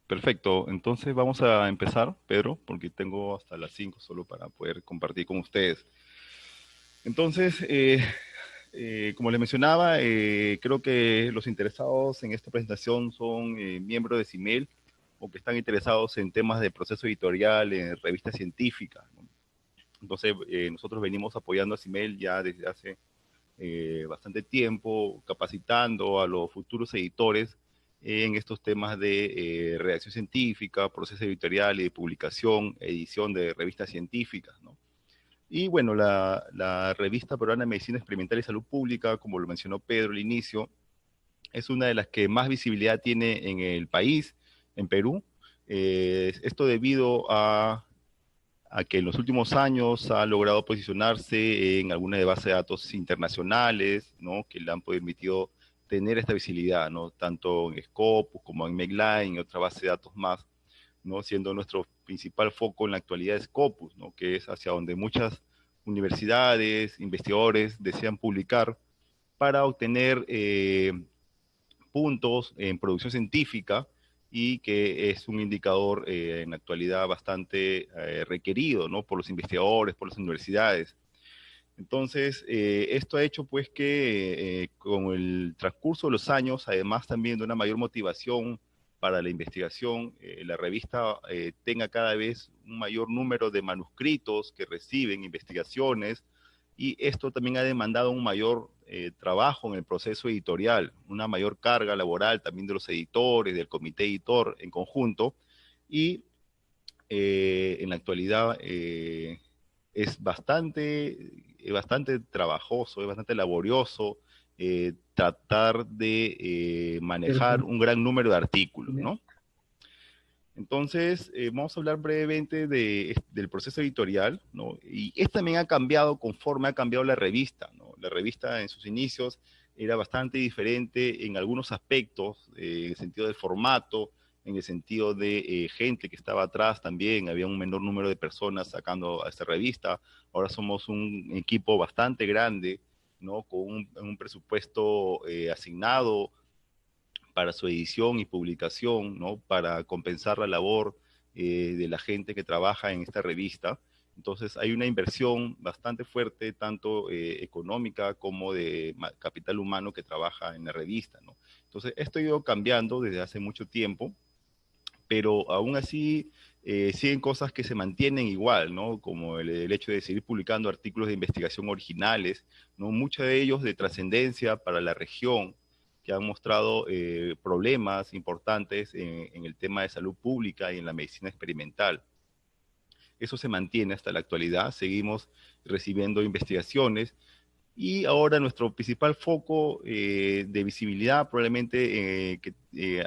Perfecto, entonces vamos a empezar, Pedro, porque tengo hasta las 5 solo para poder compartir con ustedes. Entonces, como les mencionaba, creo que los interesados en esta presentación son miembros de CIMEL o que están interesados en temas de proceso editorial en revistas científicas, ¿no? Entonces, nosotros venimos apoyando a CIMEL ya desde hace bastante tiempo, capacitando a los futuros editores en estos temas de redacción científica, proceso editorial y de publicación, edición de revistas científicas, ¿no? Y bueno, la revista peruana de Medicina Experimental y Salud Pública, como lo mencionó Pedro al inicio, es una de las que más visibilidad tiene en el país, en Perú. Esto debido a que en los últimos años ha logrado posicionarse en algunas de bases de datos internacionales, ¿no? Que le han permitido tener esta visibilidad, ¿no? Tanto en Scopus como en Medline y otra base de datos más, ¿no? Siendo nuestro principal foco en la actualidad Scopus, ¿no? Que es hacia donde muchas universidades, investigadores desean publicar para obtener puntos en producción científica y que es un indicador en la actualidad bastante requerido, ¿no? Por los investigadores, por las universidades. Entonces, esto ha hecho pues que con el transcurso de los años, además también de una mayor motivación para la investigación, la revista tenga cada vez un mayor número de manuscritos que reciben investigaciones, y esto también ha demandado un mayor trabajo en el proceso editorial, una mayor carga laboral también de los editores, del comité editor en conjunto, y en la actualidad es bastante trabajoso, es bastante laborioso tratar de manejar un gran número de artículos, ¿no? Entonces, vamos a hablar brevemente del proceso editorial, ¿no? Y esto también ha cambiado conforme ha cambiado la revista, ¿no? La revista en sus inicios era bastante diferente en algunos aspectos, en el sentido del formato, en el sentido de gente que estaba atrás también, había un menor número de personas sacando a esta revista. Ahora somos un equipo bastante grande, ¿no? Con un presupuesto asignado para su edición y publicación, ¿no? Para compensar la labor de la gente que trabaja en esta revista. Entonces hay una inversión bastante fuerte, tanto económica como de capital humano que trabaja en la revista, ¿no? Entonces esto ha ido cambiando desde hace mucho tiempo, pero aún así siguen cosas que se mantienen igual, ¿no? Como el hecho de seguir publicando artículos de investigación originales, ¿no? Muchos de ellos de trascendencia para la región, que han mostrado problemas importantes en el tema de salud pública y en la medicina experimental. Eso se mantiene hasta la actualidad, seguimos recibiendo investigaciones, y ahora nuestro principal foco de visibilidad, probablemente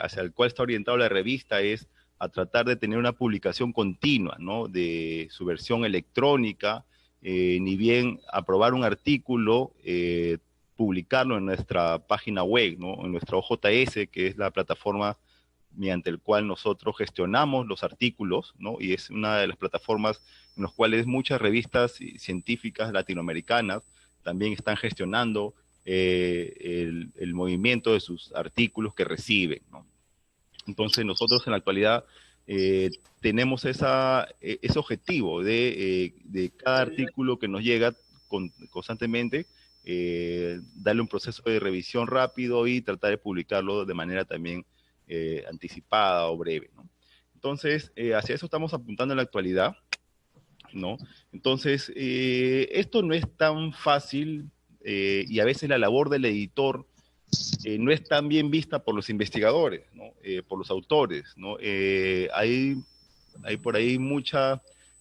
hacia el cual está orientado la revista, es a tratar de tener una publicación continua, ¿no? De su versión electrónica, ni bien aprobar un artículo, publicarlo en nuestra página web, ¿no? En nuestra OJS, que es la plataforma mediante el cual nosotros gestionamos los artículos, ¿no? Y es una de las plataformas en las cuales muchas revistas científicas latinoamericanas también están gestionando el movimiento de sus artículos que reciben, ¿no? Entonces nosotros en la actualidad tenemos ese objetivo de cada artículo que nos llega constantemente, darle un proceso de revisión rápido y tratar de publicarlo de manera también anticipada o breve, ¿no? Entonces, hacia eso estamos apuntando en la actualidad, ¿no? Entonces, esto no es tan fácil, y a veces la labor del editor no es tan bien vista por los investigadores, ¿no? Por los autores, ¿no? Hay por ahí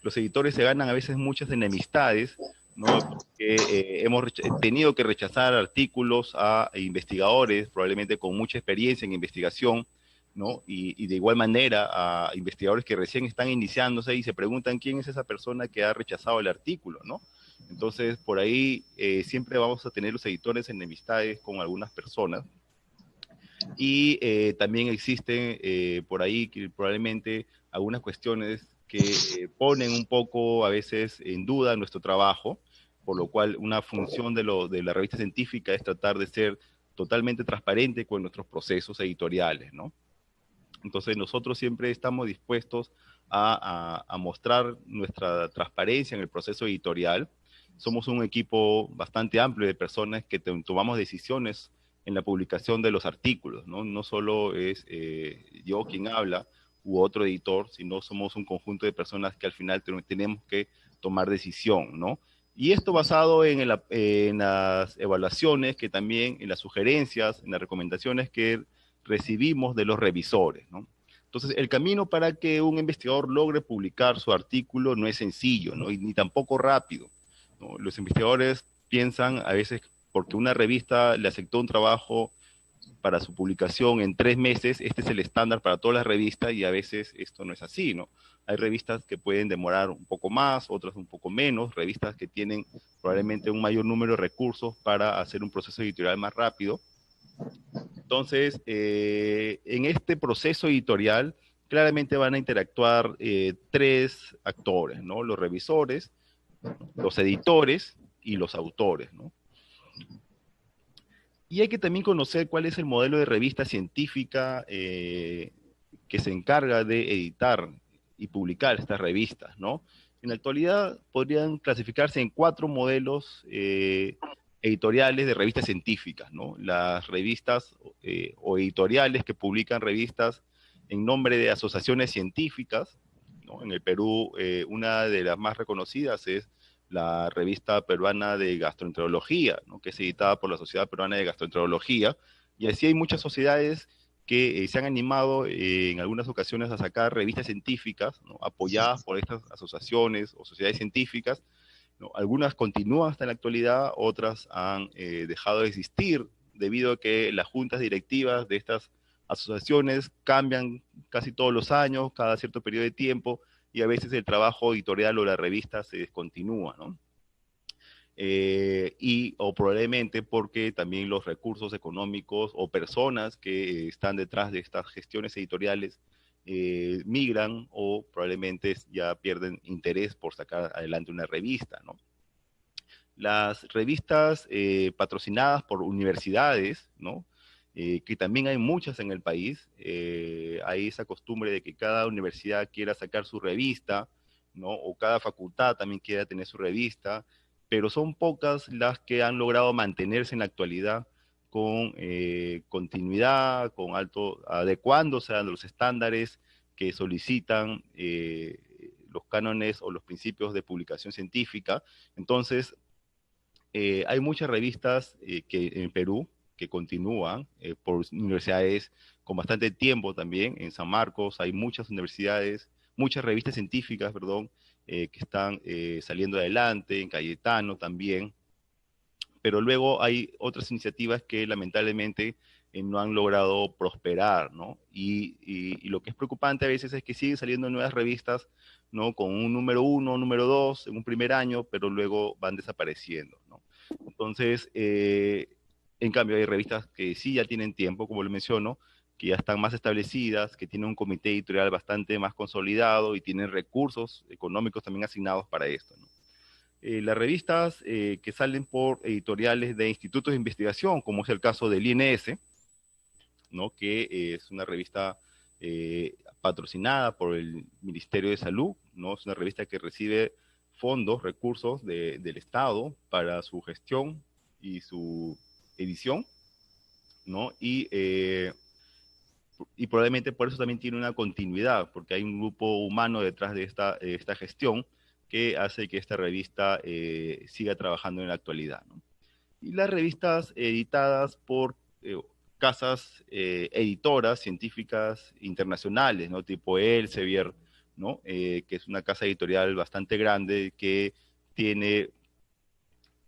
los editores se ganan a veces muchas enemistades, ¿no? Porque hemos tenido que rechazar artículos a investigadores, probablemente con mucha experiencia en investigación, ¿no? Y de igual manera a investigadores que recién están iniciándose y se preguntan quién es esa persona que ha rechazado el artículo, ¿no? Entonces, por ahí siempre vamos a tener los editores enemistades con algunas personas, y también existen por ahí que probablemente algunas cuestiones que ponen un poco a veces en duda nuestro trabajo, por lo cual una función de la revista científica es tratar de ser totalmente transparente con nuestros procesos editoriales, ¿no? Entonces nosotros siempre estamos dispuestos a mostrar nuestra transparencia en el proceso editorial. Somos un equipo bastante amplio de personas que tomamos decisiones en la publicación de los artículos, ¿no? No solo es yo quien habla u otro editor, sino somos un conjunto de personas que al final tenemos que tomar decisión, ¿no? Y esto basado en las evaluaciones, que también en las sugerencias, en las recomendaciones que recibimos de los revisores, ¿no? Entonces, el camino para que un investigador logre publicar su artículo no es sencillo, ¿no? Y ni tampoco rápido, ¿no? Los investigadores piensan a veces porque una revista le aceptó un trabajo para su publicación en 3 meses, este es el estándar para todas las revistas y a veces esto no es así, ¿no? Hay revistas que pueden demorar un poco más, otras un poco menos, revistas que tienen probablemente un mayor número de recursos para hacer un proceso editorial más rápido. Entonces, en este proceso editorial, claramente van a interactuar 3 actores, ¿no? Los revisores, los editores y los autores, ¿no? Y hay que también conocer cuál es el modelo de revista científica que se encarga de editar y publicar estas revistas, ¿no? En la actualidad podrían clasificarse en 4 modelos editoriales de revistas científicas, ¿no? Las revistas o editoriales que publican revistas en nombre de asociaciones científicas, ¿no? En el Perú, una de las más reconocidas es la revista peruana de gastroenterología, ¿no? Que es editada por la Sociedad Peruana de Gastroenterología, y así hay muchas sociedades que se han animado en algunas ocasiones a sacar revistas científicas, ¿no? Apoyadas por estas asociaciones o sociedades científicas, ¿no? Algunas continúan hasta en la actualidad, otras han dejado de existir debido a que las juntas directivas de estas asociaciones cambian casi todos los años, cada cierto periodo de tiempo, y a veces el trabajo editorial o la revista se descontinúa, ¿no? O probablemente porque también los recursos económicos o personas que están detrás de estas gestiones editoriales migran o probablemente ya pierden interés por sacar adelante una revista, ¿no? Las revistas patrocinadas por universidades, ¿no? Que también hay muchas en el país, hay esa costumbre de que cada universidad quiera sacar su revista, ¿no? O cada facultad también quiera tener su revista, pero son pocas las que han logrado mantenerse en la actualidad con continuidad, con alto, adecuándose a los estándares que solicitan los cánones o los principios de publicación científica. Entonces, hay muchas revistas que en Perú que continúan por universidades con bastante tiempo también. En San Marcos hay muchas universidades, muchas revistas científicas, perdón, que están saliendo adelante, en Cayetano también, pero luego hay otras iniciativas que lamentablemente no han logrado prosperar, ¿no? Y lo que es preocupante a veces es que siguen saliendo nuevas revistas, ¿no? Con un número 1, número 2 en un primer año, pero luego van desapareciendo, ¿no? Entonces, en cambio hay revistas que sí ya tienen tiempo, como le menciono, que ya están más establecidas, que tienen un comité editorial bastante más consolidado y tienen recursos económicos también asignados para esto, ¿no? Las revistas que salen por editoriales de institutos de investigación, como es el caso del INS, ¿no? Que es una revista patrocinada por el Ministerio de Salud, ¿no? Es una revista que recibe fondos, recursos del Estado para su gestión y su edición, ¿no? Y probablemente por eso también tiene una continuidad, porque hay un grupo humano detrás de esta gestión que hace que esta revista siga trabajando en la actualidad, ¿no? Y las revistas editadas por casas editoras científicas internacionales, ¿no? Tipo Elsevier, ¿no? Que es una casa editorial bastante grande que tiene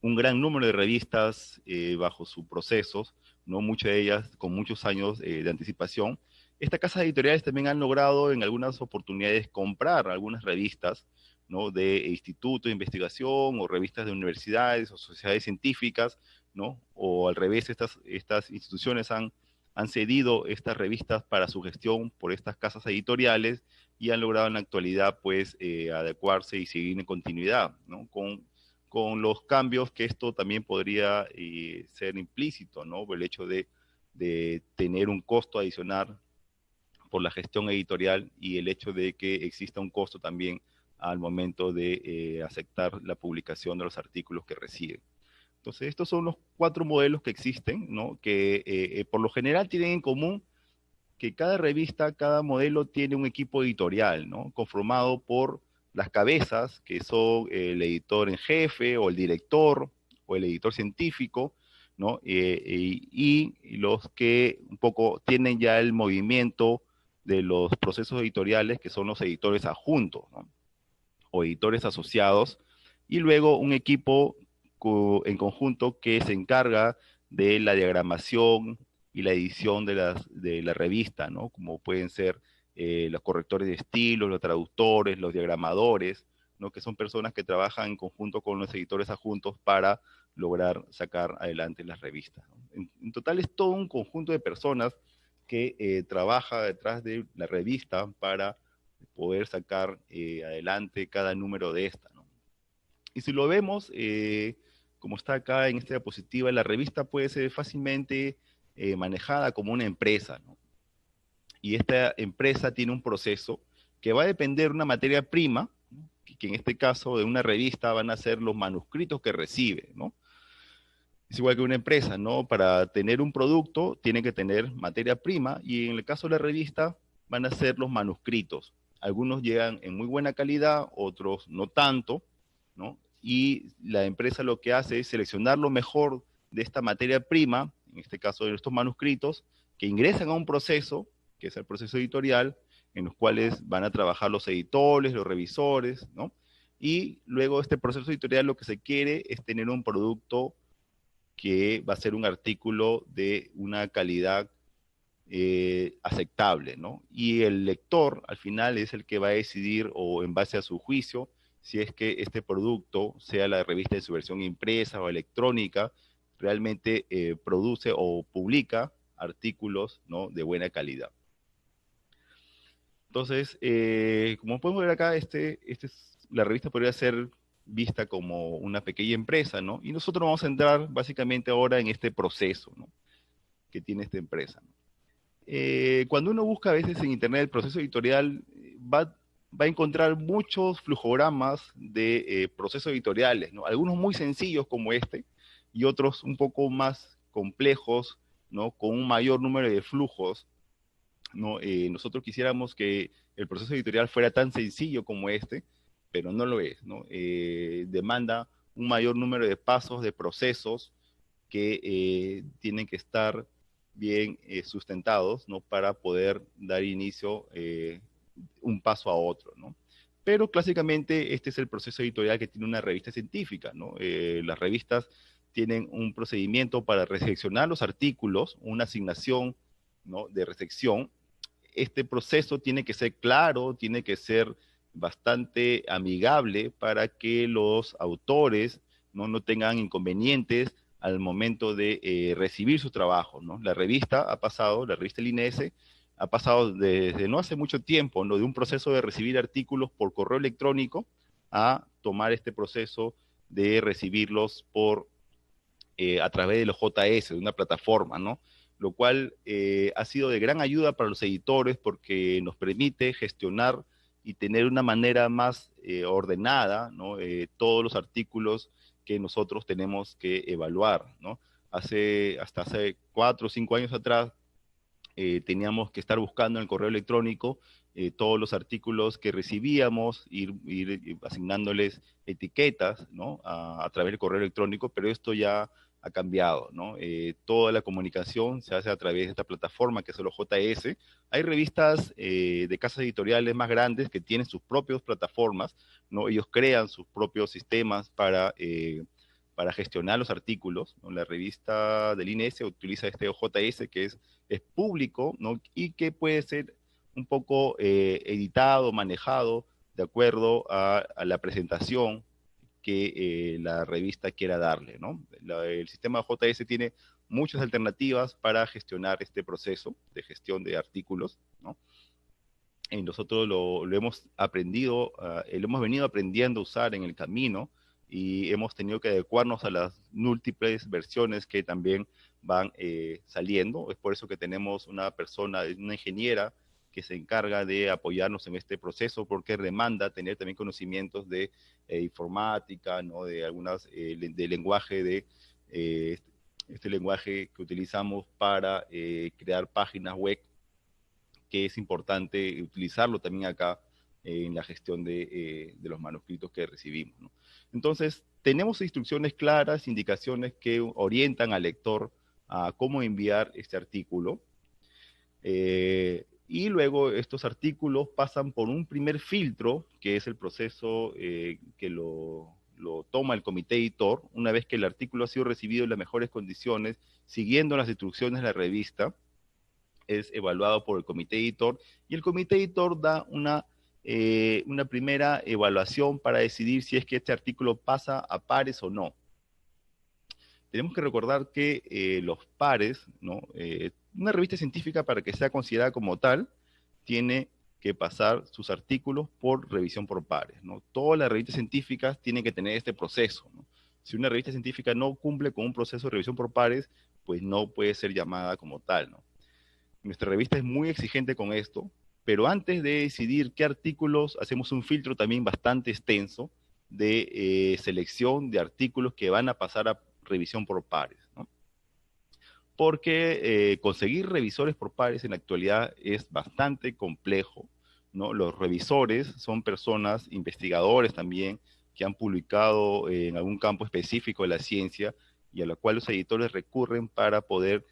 un gran número de revistas bajo sus procesos, ¿no? Muchas de ellas con muchos años de anticipación. Estas casas editoriales también han logrado en algunas oportunidades comprar algunas revistas, ¿no? De institutos de investigación o revistas de universidades o sociedades científicas, ¿no? O al revés, estas instituciones han cedido estas revistas para su gestión por estas casas editoriales y han logrado en la actualidad pues adecuarse y seguir en continuidad, ¿no? Con los cambios que esto también podría ser implícito, ¿no? El hecho de tener un costo adicional por la gestión editorial y el hecho de que exista un costo también al momento de aceptar la publicación de los artículos que reciben. Entonces, estos son los 4 modelos que existen, ¿no? Que por lo general tienen en común que cada revista, cada modelo tiene un equipo editorial, ¿no? Conformado por las cabezas, que son el editor en jefe, o el director, o el editor científico, ¿no? Y los que un poco tienen ya el movimiento de los procesos editoriales, que son los editores adjuntos, ¿no? O editores asociados, y luego un equipo en conjunto que se encarga de la diagramación y la edición de la revista, ¿no? Como pueden ser los correctores de estilo, los traductores, los diagramadores, ¿no? Que son personas que trabajan en conjunto con los editores adjuntos para lograr sacar adelante las revistas, ¿no? En total es todo un conjunto de personas que trabaja detrás de la revista para poder sacar adelante cada número de esta, ¿no? Y si lo vemos, como está acá en esta diapositiva, la revista puede ser fácilmente manejada como una empresa, ¿no? Y esta empresa tiene un proceso que va a depender de una materia prima, ¿no? Que en este caso de una revista van a ser los manuscritos que recibe, ¿no? Es igual que una empresa, ¿no? Para tener un producto tiene que tener materia prima y en el caso de la revista van a ser los manuscritos. Algunos llegan en muy buena calidad, otros no tanto, ¿no? Y la empresa lo que hace es seleccionar lo mejor de esta materia prima, en este caso de estos manuscritos, que ingresan a un proceso, que es el proceso editorial, en los cuales van a trabajar los editores, los revisores, ¿no? Y luego este proceso editorial lo que se quiere es tener un producto que va a ser un artículo de una calidad aceptable, ¿no? Y el lector al final es el que va a decidir, o en base a su juicio, si es que este producto, sea la revista en su versión impresa o electrónica, realmente produce o publica artículos, ¿no? De buena calidad. Entonces, como podemos ver acá, la revista podría ser vista como una pequeña empresa, ¿no? Y nosotros vamos a entrar básicamente ahora en este proceso, ¿no? Que tiene esta empresa, ¿no? Cuando uno busca a veces en internet el proceso editorial, va a encontrar muchos flujogramas de procesos editoriales, ¿no? Algunos muy sencillos como este, y otros un poco más complejos, ¿no? Con un mayor número de flujos, ¿no? Nosotros quisiéramos que el proceso editorial fuera tan sencillo como este, pero no lo es, ¿no? Demanda un mayor número de pasos, de procesos que tienen que estar bien sustentados, ¿no? Para poder dar inicio un paso a otro, ¿no? Pero clásicamente este es el proceso editorial que tiene una revista científica, ¿no? Las revistas tienen un procedimiento para recepcionar los artículos, una asignación, ¿no? De recepción. Este proceso tiene que ser claro, tiene que ser bastante amigable para que los autores no tengan inconvenientes al momento de recibir su trabajo, ¿no? La revista la revista LINES, ha pasado desde no hace mucho tiempo, ¿no? De un proceso de recibir artículos por correo electrónico a tomar este proceso de recibirlos a través de los JS, de una plataforma, ¿no? Lo cual ha sido de gran ayuda para los editores porque nos permite gestionar y tener una manera más ordenada, ¿no? Todos los artículos que nosotros tenemos que evaluar, ¿no? Hasta hace 4 o 5 años atrás teníamos que estar buscando en el correo electrónico todos los artículos que recibíamos, ir asignándoles etiquetas, ¿no? A través del correo electrónico, pero esto ya ha cambiado, ¿no? Toda la comunicación se hace a través de esta plataforma que es el JS. Hay revistas de casas editoriales más grandes que tienen sus propias plataformas, ¿no? Ellos crean sus propios sistemas para gestionar los artículos, ¿no? La revista del INS utiliza este OJS que es público, ¿no? Y que puede ser un poco editado, manejado de acuerdo a la presentación que la revista quiera darle, ¿no? El sistema JS tiene muchas alternativas para gestionar este proceso de gestión de artículos, ¿no? Y nosotros lo hemos aprendido, lo hemos venido aprendiendo a usar en el camino y hemos tenido que adecuarnos a las múltiples versiones que también van saliendo. Es por eso que tenemos una persona, una ingeniera que se encarga de apoyarnos en este proceso, porque demanda tener también conocimientos de informática, ¿no? De algunas, de lenguaje, de este lenguaje que utilizamos para crear páginas web, que es importante utilizarlo también acá en la gestión de los manuscritos que recibimos, ¿no? Entonces, tenemos instrucciones claras, indicaciones que orientan al lector a cómo enviar este artículo. Y luego estos artículos pasan por un primer filtro, que es el proceso que lo toma el comité editor. Una vez que el artículo ha sido recibido en las mejores condiciones, siguiendo las instrucciones de la revista, es evaluado por el comité editor, y el comité editor da una primera evaluación para decidir si es que este artículo pasa a pares o no. Tenemos que recordar que los pares, ¿no? Una revista científica, para que sea considerada como tal, tiene que pasar sus artículos por revisión por pares, ¿no? Todas las revistas científicas tienen que tener este proceso, ¿no? Si una revista científica no cumple con un proceso de revisión por pares, pues no puede ser llamada como tal, ¿no? Nuestra revista es muy exigente con esto, pero antes de decidir qué artículos, hacemos un filtro también bastante extenso de selección de artículos que van a pasar a revisión por pares, ¿no? Porque conseguir revisores por pares en la actualidad es bastante complejo, ¿no? Los revisores son personas, investigadores también, que han publicado en algún campo específico de la ciencia y a la cual los editores recurren para poder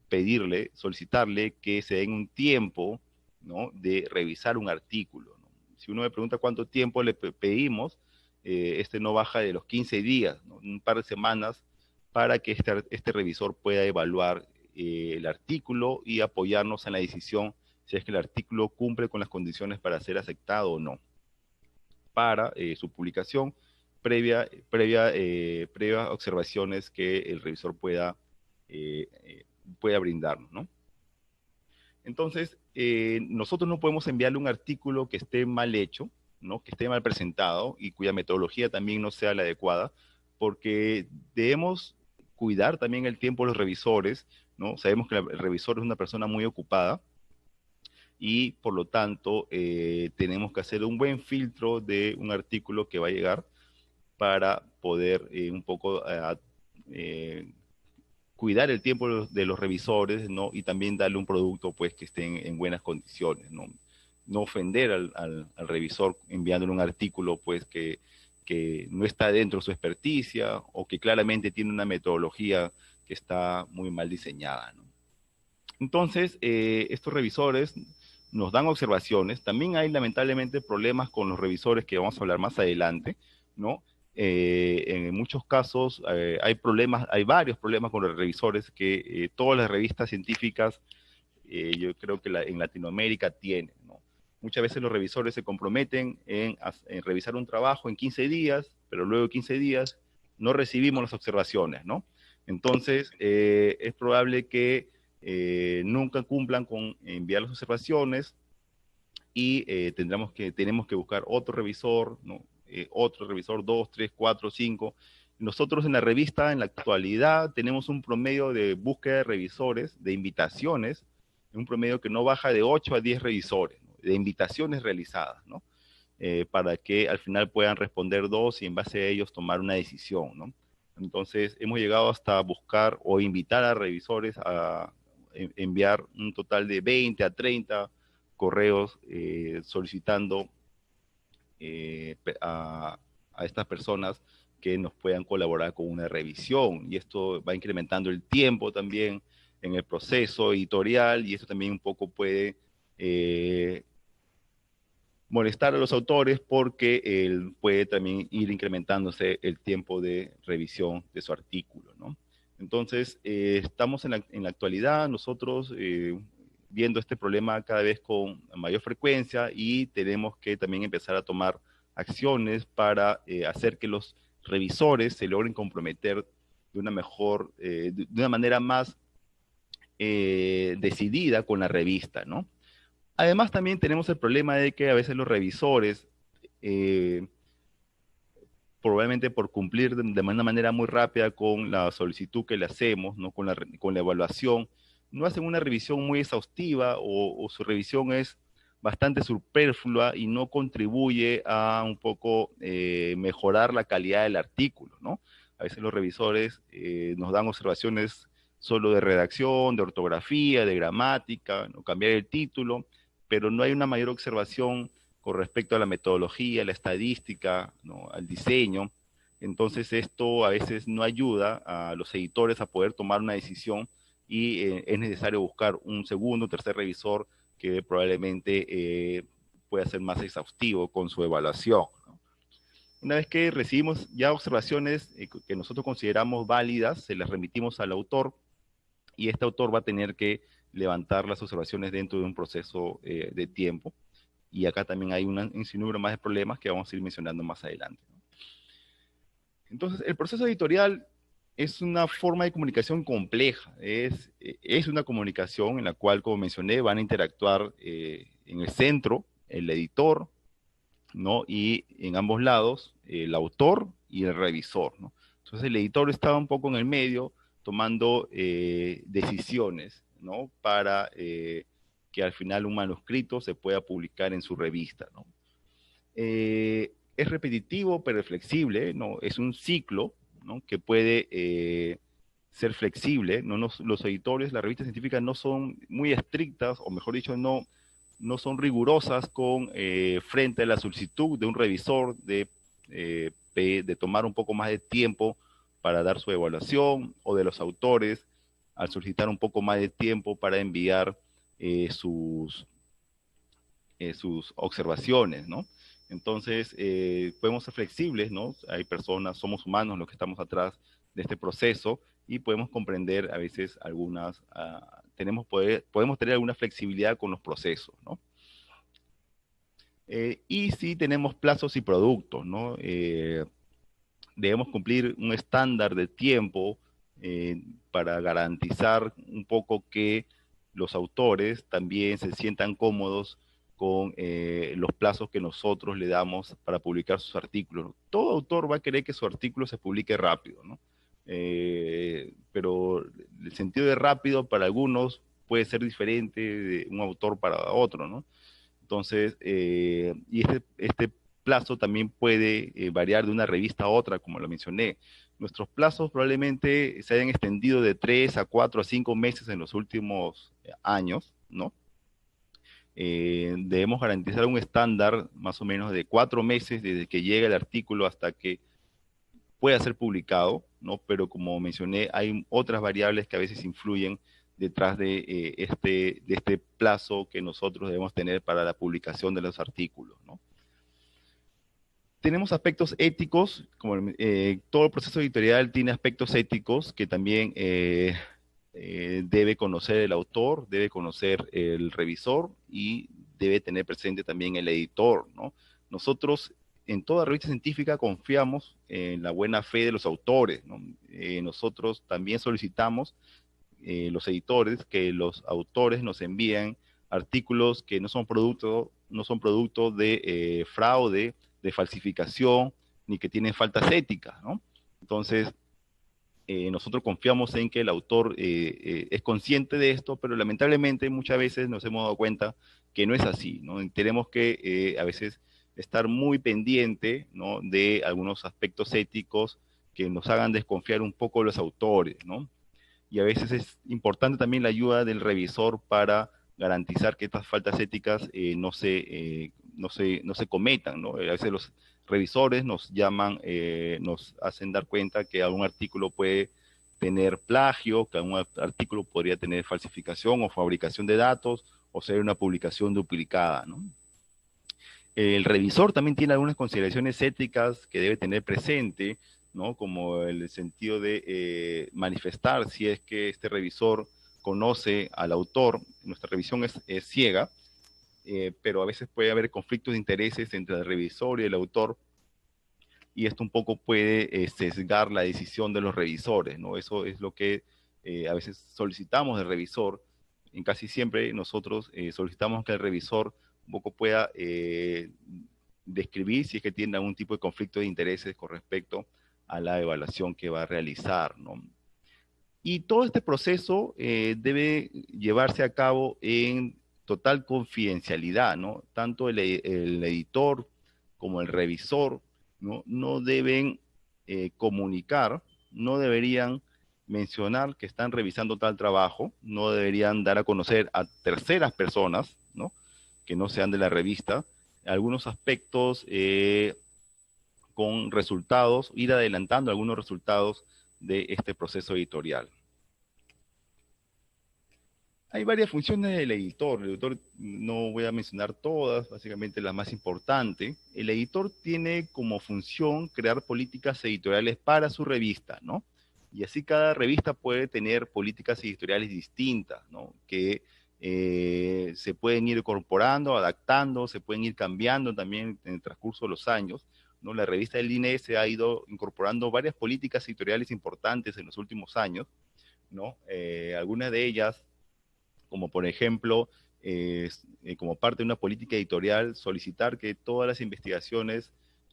pedirle, solicitarle que se den un tiempo, ¿no? De revisar un artículo, ¿no? Si uno me pregunta cuánto tiempo le pedimos, este no baja de los 15 días, ¿no? Un par de semanas para que este revisor pueda evaluar el artículo y apoyarnos en la decisión si es que el artículo cumple con las condiciones para ser aceptado o no, para su publicación, previa observaciones que el revisor pueda brindarnos, ¿no? Entonces, nosotros no podemos enviarle un artículo que esté mal hecho, ¿no? Que esté mal presentado y cuya metodología también no sea la adecuada, porque debemos cuidar también el tiempo de los revisores, ¿no? Sabemos que el revisor es una persona muy ocupada y por lo tanto tenemos que hacer un buen filtro de un artículo que va a llegar para poder un poco cuidar el tiempo de los revisores, ¿no? Y también darle un producto, pues, que esté en buenas condiciones, ¿no? No ofender al revisor enviándole un artículo, pues, que no está dentro de su experticia o que claramente tiene una metodología que está muy mal diseñada, ¿no? Entonces, estos revisores nos dan observaciones. También hay lamentablemente problemas con los revisores que vamos a hablar más adelante, ¿no? En muchos casos hay varios problemas con los revisores que todas las revistas científicas, yo creo que en Latinoamérica tienen, ¿no? Muchas veces los revisores se comprometen en revisar un trabajo en 15 días, pero luego de 15 días no recibimos las observaciones, ¿no? Entonces, es probable que nunca cumplan con enviar las observaciones y tenemos que buscar otro revisor, ¿no? Otro revisor, 2, 3, 4, 5. Nosotros en la revista, en la actualidad, tenemos un promedio de búsqueda de revisores, de invitaciones, un promedio que no baja de 8 a 10 revisores, ¿no? De invitaciones realizadas, ¿no? Para que al final puedan responder dos y en base a ellos tomar una decisión, ¿no? Entonces, hemos llegado hasta buscar o invitar a revisores a enviar un total de 20 a 30 correos solicitando a estas personas que nos puedan colaborar con una revisión. Y esto va incrementando el tiempo también en el proceso editorial y esto también un poco puede molestar a los autores porque puede también ir incrementándose el tiempo de revisión de su artículo, ¿no? Entonces, estamos en la actualidad nosotros viendo este problema cada vez con mayor frecuencia y tenemos que también empezar a tomar acciones para hacer que los revisores se logren comprometer de una mejor, de una manera más decidida con la revista, ¿no? Además, también tenemos el problema de que a veces los revisores, eh, probablemente por cumplir de una manera muy rápida con la solicitud que le hacemos, ¿no? Con la evaluación, no hacen una revisión muy exhaustiva o su revisión es bastante superflua y no contribuye a un poco mejorar la calidad del artículo, ¿no? A veces los revisores nos dan observaciones solo de redacción, de ortografía, de gramática, ¿no? Cambiar el título, pero no hay una mayor observación con respecto a la metodología, la estadística, ¿no? Al diseño. Entonces esto a veces no ayuda a los editores a poder tomar una decisión y es necesario buscar un segundo o tercer revisor que probablemente pueda ser más exhaustivo con su evaluación, ¿no? Una vez que recibimos ya observaciones que nosotros consideramos válidas, se las remitimos al autor y este autor va a tener que levantar las observaciones dentro de un proceso de tiempo. Y acá también hay un sinnúmero más de problemas que vamos a ir mencionando más adelante, ¿no? Entonces, el proceso editorial es una forma de comunicación compleja. Es una comunicación en la cual, como mencioné, van a interactuar en el centro el editor, ¿no? Y en ambos lados el autor y el revisor, ¿no? Entonces el editor estaba un poco en el medio tomando decisiones, ¿no? Para que al final un manuscrito se pueda publicar en su revista, ¿no? Es repetitivo pero es flexible, ¿no? Es un ciclo, ¿no? Que puede ser flexible, ¿no? Los editores, las revistas científicas no son muy estrictas, o mejor dicho, no son rigurosas con frente a la solicitud de un revisor de tomar un poco más de tiempo para dar su evaluación, o de los autores al solicitar un poco más de tiempo para enviar sus observaciones, ¿no? Entonces, podemos ser flexibles, ¿no? Hay personas, somos humanos los que estamos atrás de este proceso y podemos comprender a veces podemos tener alguna flexibilidad con los procesos, ¿no? Y sí tenemos plazos y productos, ¿no? Debemos cumplir un estándar de tiempo para garantizar un poco que los autores también se sientan cómodos con los plazos que nosotros le damos para publicar sus artículos. Todo autor va a querer que su artículo se publique rápido, ¿no? Pero el sentido de rápido para algunos puede ser diferente de un autor para otro, ¿no? Entonces, y este plazo también puede variar de una revista a otra, como lo mencioné. Nuestros plazos probablemente se hayan extendido de 3 a 4 a 5 meses en los últimos años, ¿no? Debemos garantizar un estándar más o menos de 4 meses desde que llega el artículo hasta que pueda ser publicado, ¿no? Pero como mencioné, hay otras variables que a veces influyen detrás de este plazo que nosotros debemos tener para la publicación de los artículos, ¿no? Tenemos aspectos éticos, como todo el proceso editorial tiene aspectos éticos que también debe conocer el autor, debe conocer el revisor y debe tener presente también el editor, ¿no? Nosotros en toda revista científica confiamos en la buena fe de los autores, ¿no? Nosotros también solicitamos los editores que los autores nos envíen artículos que no son producto de fraude, de falsificación, ni que tienen faltas éticas, ¿no? Entonces, nosotros confiamos en que el autor es consciente de esto, pero lamentablemente muchas veces nos hemos dado cuenta que no es así, ¿no? Tenemos que a veces estar muy pendiente, ¿no? De algunos aspectos éticos que nos hagan desconfiar un poco de los autores, ¿no? Y a veces es importante también la ayuda del revisor para garantizar que estas faltas éticas no se cometan, ¿no? A veces los revisores nos llaman, nos hacen dar cuenta que algún artículo puede tener plagio, que algún artículo podría tener falsificación o fabricación de datos, o ser una publicación duplicada, ¿no? El revisor también tiene algunas consideraciones éticas que debe tener presente, ¿no? Como el sentido de manifestar si es que este revisor conoce al autor. Nuestra revisión es ciega, pero a veces puede haber conflictos de intereses entre el revisor y el autor, y esto un poco puede sesgar la decisión de los revisores, ¿no? Eso es lo que a veces solicitamos del revisor. En casi siempre nosotros solicitamos que el revisor un poco pueda describir si es que tiene algún tipo de conflicto de intereses con respecto a la evaluación que va a realizar, ¿no? Y todo este proceso debe llevarse a cabo en total confidencialidad, ¿no? Tanto el editor como el revisor, ¿no? No deben comunicar, no deberían mencionar que están revisando tal trabajo, no deberían dar a conocer a terceras personas, ¿no? Que no sean de la revista, algunos aspectos con resultados, ir adelantando algunos resultados de este proceso editorial. Hay varias funciones del editor. El editor, no voy a mencionar todas, básicamente las más importantes. El editor tiene como función crear políticas editoriales para su revista, ¿no? Y así cada revista puede tener políticas editoriales distintas, ¿no? Que se pueden ir incorporando, adaptando, se pueden ir cambiando también en el transcurso de los años, ¿no? La revista del INE se ha ido incorporando varias políticas editoriales importantes en los últimos años, ¿no? Algunas de ellas como por ejemplo, como parte de una política editorial, solicitar que todas las investigaciones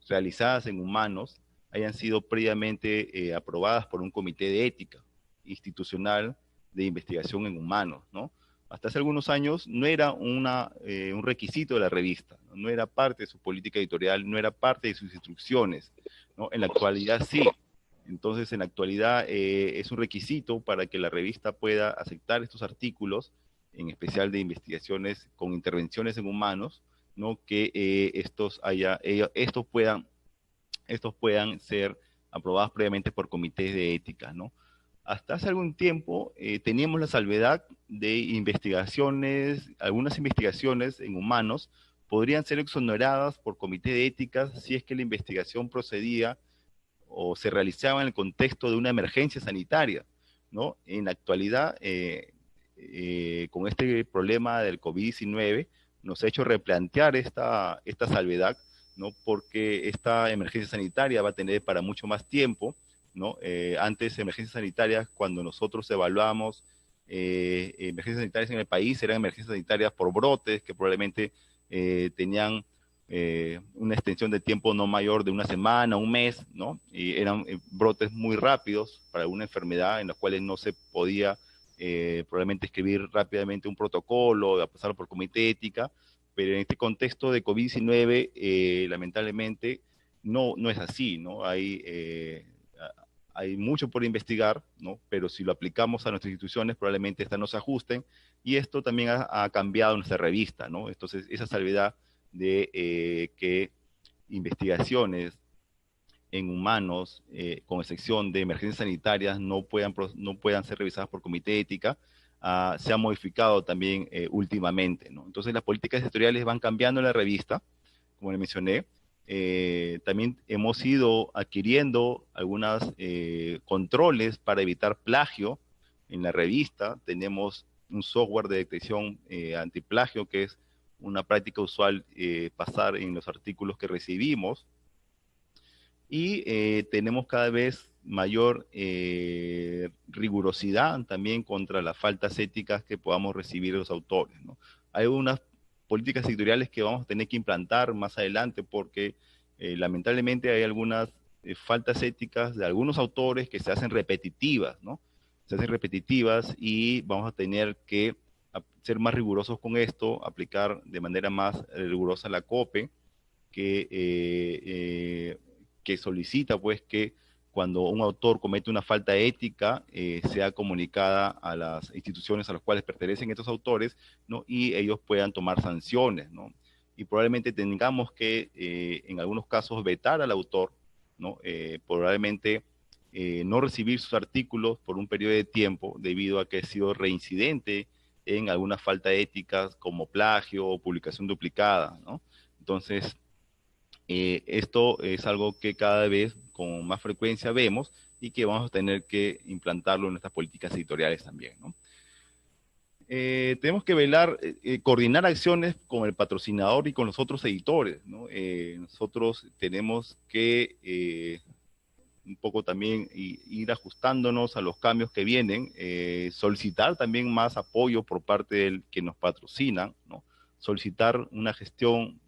realizadas en humanos hayan sido previamente aprobadas por un comité de ética institucional de investigación en humanos, ¿no? Hasta hace algunos años no era un requisito de la revista, ¿no? No era parte de su política editorial, no era parte de sus instrucciones, ¿no? En la actualidad sí. Entonces, en la actualidad es un requisito para que la revista pueda aceptar estos artículos, en especial de investigaciones con intervenciones en humanos, ¿no? Que estos puedan ser aprobados previamente por comités de ética, ¿no? Hasta hace algún tiempo teníamos la salvedad de investigaciones, algunas investigaciones en humanos podrían ser exoneradas por comité de ética si es que la investigación procedía o se realizaba en el contexto de una emergencia sanitaria, ¿no? En la actualidad, con este problema del COVID-19, nos ha hecho replantear esta salvedad, ¿no? Porque esta emergencia sanitaria va a tener para mucho más tiempo, ¿no? Antes, emergencias sanitarias, cuando nosotros evaluamos emergencias sanitarias en el país, eran emergencias sanitarias por brotes que probablemente tenían una extensión de tiempo no mayor de una semana, un mes, ¿no? Y eran brotes muy rápidos para alguna enfermedad en los cuales no se podía probablemente escribir rápidamente un protocolo, a pasar por comité de ética, pero en este contexto de COVID-19, lamentablemente, no es así, ¿no? Hay mucho por investigar, ¿no? Pero si lo aplicamos a nuestras instituciones, probablemente estas no se ajusten, y esto también ha cambiado nuestra revista, ¿no? Entonces, esa salvedad de que investigaciones en humanos, con excepción de emergencias sanitarias, no puedan ser revisadas por comité de ética, se ha modificado también últimamente, ¿no? Entonces las políticas editoriales van cambiando en la revista, como le mencioné. También hemos ido adquiriendo algunos controles para evitar plagio en la revista. Tenemos un software de detección antiplagio, que es una práctica usual pasar en los artículos que recibimos, y tenemos cada vez mayor rigurosidad también contra las faltas éticas que podamos recibir los autores, ¿no? Hay unas políticas editoriales que vamos a tener que implantar más adelante porque lamentablemente hay algunas faltas éticas de algunos autores que se hacen repetitivas, ¿no? Se hacen repetitivas y vamos a tener que ser más rigurosos con esto, aplicar de manera más rigurosa la COPE, que que solicita pues que cuando un autor comete una falta ética sea comunicada a las instituciones a las cuales pertenecen estos autores, ¿no? Y ellos puedan tomar sanciones, ¿no? Y probablemente tengamos que en algunos casos vetar al autor, ¿no? Probablemente no recibir sus artículos por un periodo de tiempo debido a que ha sido reincidente en alguna falta ética como plagio o publicación duplicada, ¿no? Entonces, esto es algo que cada vez con más frecuencia vemos y que vamos a tener que implantarlo en nuestras políticas editoriales también, ¿no? Tenemos que velar, coordinar acciones con el patrocinador y con los otros editores, ¿no? Nosotros tenemos que un poco también ir ajustándonos a los cambios que vienen, solicitar también más apoyo por parte del que nos patrocinan, ¿no? Solicitar una gestión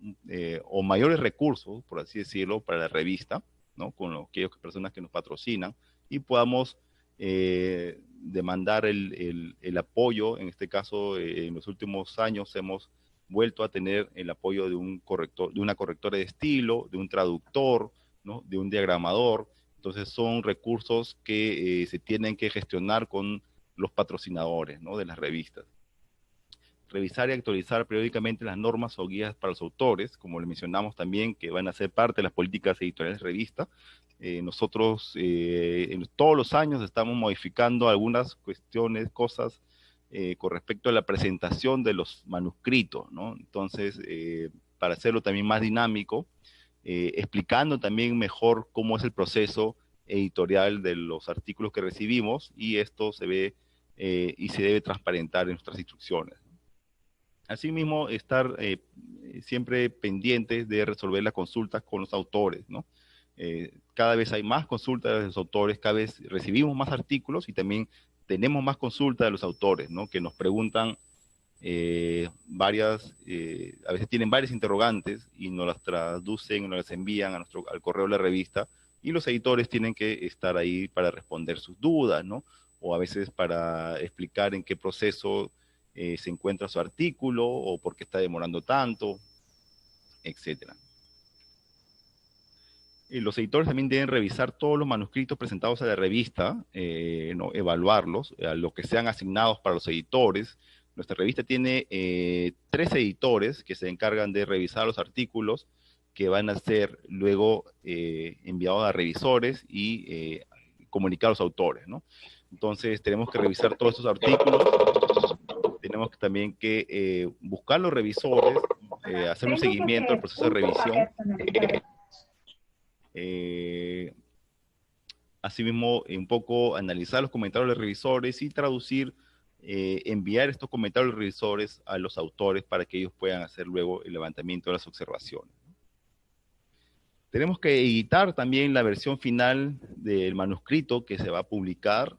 o mayores recursos, por así decirlo, para la revista, ¿no? Con aquellas personas que nos patrocinan y podamos demandar el apoyo. En este caso, en los últimos años hemos vuelto a tener el apoyo de un corrector, de una correctora de estilo, de un traductor, ¿no? De un diagramador. Entonces son recursos que se tienen que gestionar con los patrocinadores, ¿no? De las revistas. Revisar y actualizar periódicamente las normas o guías para los autores, como le mencionamos también, que van a ser parte de las políticas editoriales de revista. Nosotros en todos los años estamos modificando algunas cuestiones, cosas con respecto a la presentación de los manuscritos, ¿no? Entonces, para hacerlo también más dinámico, explicando también mejor cómo es el proceso editorial de los artículos que recibimos, y esto se ve y se debe transparentar en nuestras instrucciones. Asimismo, estar siempre pendientes de resolver las consultas con los autores, ¿no? Cada vez hay más consultas de los autores, cada vez recibimos más artículos y también tenemos más consultas de los autores, ¿no? Que nos preguntan a veces tienen varias interrogantes y nos las traducen, nos las envían al correo de la revista, y los editores tienen que estar ahí para responder sus dudas, ¿no? O a veces para explicar en qué proceso se encuentra su artículo o por qué está demorando tanto, etcétera. Los editores también deben revisar todos los manuscritos presentados a la revista, ¿no? Evaluarlos, a lo que sean asignados para los editores. Nuestra revista tiene 3 editores que se encargan de revisar los artículos que van a ser luego enviados a revisores y comunicar a los autores, ¿no? Entonces tenemos que revisar todos estos artículos, tenemos también que buscar los revisores, hacer un seguimiento del proceso de revisión. Asimismo, un poco analizar los comentarios de los revisores y traducir, enviar estos comentarios de los revisores a los autores para que ellos puedan hacer luego el levantamiento de las observaciones. Tenemos que editar también la versión final del manuscrito que se va a publicar.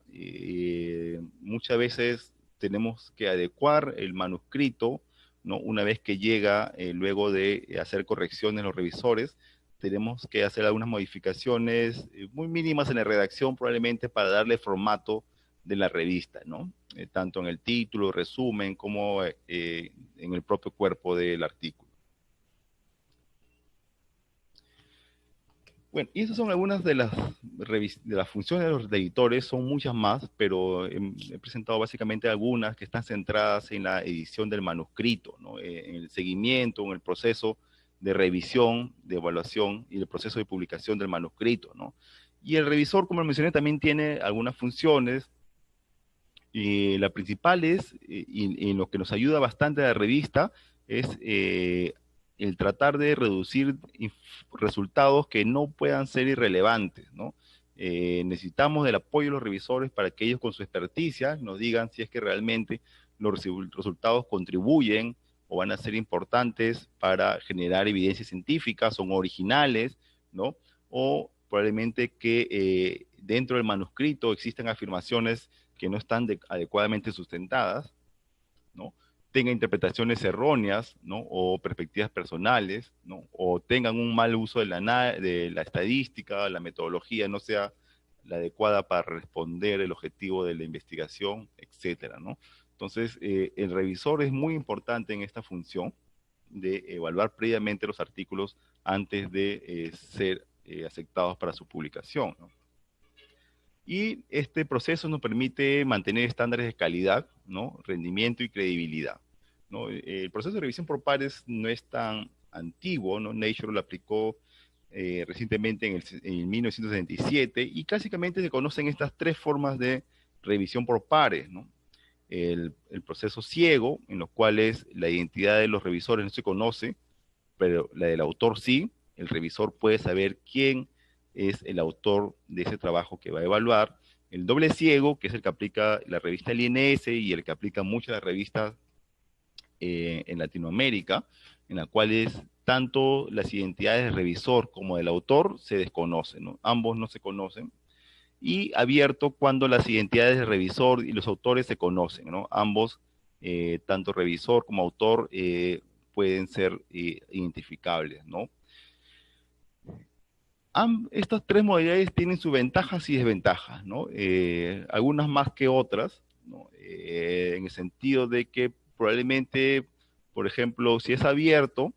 Muchas veces tenemos que adecuar el manuscrito, ¿no? Una vez que llega, luego de hacer correcciones los revisores, tenemos que hacer algunas modificaciones muy mínimas en la redacción, probablemente para darle formato de la revista, ¿no? Tanto en el título, resumen, como en el propio cuerpo del artículo. Bueno, y esas son algunas de las funciones de los editores. Son muchas más, pero he presentado básicamente algunas que están centradas en la edición del manuscrito, ¿no? En el seguimiento, en el proceso de revisión, de evaluación y el proceso de publicación del manuscrito, ¿no? Y el revisor, como lo mencioné, también tiene algunas funciones. La principal es, y lo que nos ayuda bastante a la revista, es el tratar de reducir resultados que no puedan ser irrelevantes, ¿no? Necesitamos del apoyo de los revisores para que ellos con su experticia nos digan si es que realmente los resultados contribuyen o van a ser importantes para generar evidencia científica, son originales, ¿no? O probablemente que dentro del manuscrito existen afirmaciones que no están adecuadamente sustentadas, ¿no? Tengan interpretaciones erróneas, ¿no? O perspectivas personales, ¿no? O tengan un mal uso de la estadística, la metodología no sea la adecuada para responder el objetivo de la investigación, etcétera, ¿no? Entonces, el revisor es muy importante en esta función de evaluar previamente los artículos antes de ser aceptados para su publicación, ¿no? Y este proceso nos permite mantener estándares de calidad, ¿no? Rendimiento y credibilidad, ¿no? El proceso de revisión por pares no es tan antiguo, ¿no? Nature lo aplicó recientemente en 1977, y básicamente se conocen estas 3 formas de revisión por pares, ¿no? El proceso ciego, en los cuales la identidad de los revisores no se conoce, pero la del autor sí. El revisor puede saber quién es el autor de ese trabajo que va a evaluar. El doble ciego, que es el que aplica la revista del INS y el que aplica muchas de las revistas en Latinoamérica, en las cuales tanto las identidades del revisor como del autor se desconocen, ¿no? Ambos no se conocen. Y abierto, cuando las identidades del revisor y los autores se conocen, ¿no? Ambos, tanto revisor como autor, pueden ser identificables, ¿no? Estas tres modalidades tienen sus ventajas y desventajas, ¿no? Algunas más que otras, ¿no? En el sentido de que probablemente, por ejemplo, si es abierto,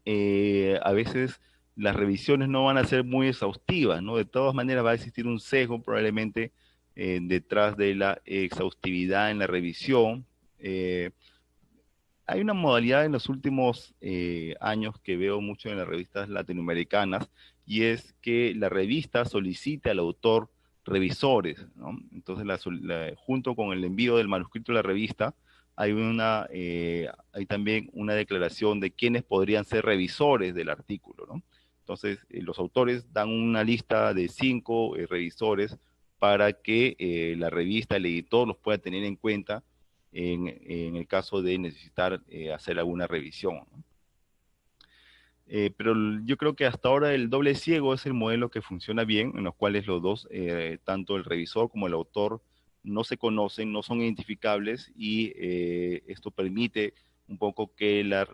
a veces las revisiones no van a ser muy exhaustivas, ¿no? De todas maneras va a existir un sesgo probablemente detrás de la exhaustividad en la revisión. Hay una modalidad en los últimos años que veo mucho en las revistas latinoamericanas y es que la revista solicite al autor revisores, ¿no? Entonces, junto con el envío del manuscrito de la revista, hay también una declaración de quiénes podrían ser revisores del artículo, ¿no? Entonces, los autores dan una lista de 5 revisores para que la revista, el editor los pueda tener en cuenta en el caso de necesitar hacer alguna revisión, ¿no? Pero yo creo que hasta ahora el doble ciego es el modelo que funciona bien, en los cuales los dos, tanto el revisor como el autor, no se conocen, no son identificables y esto permite un poco que los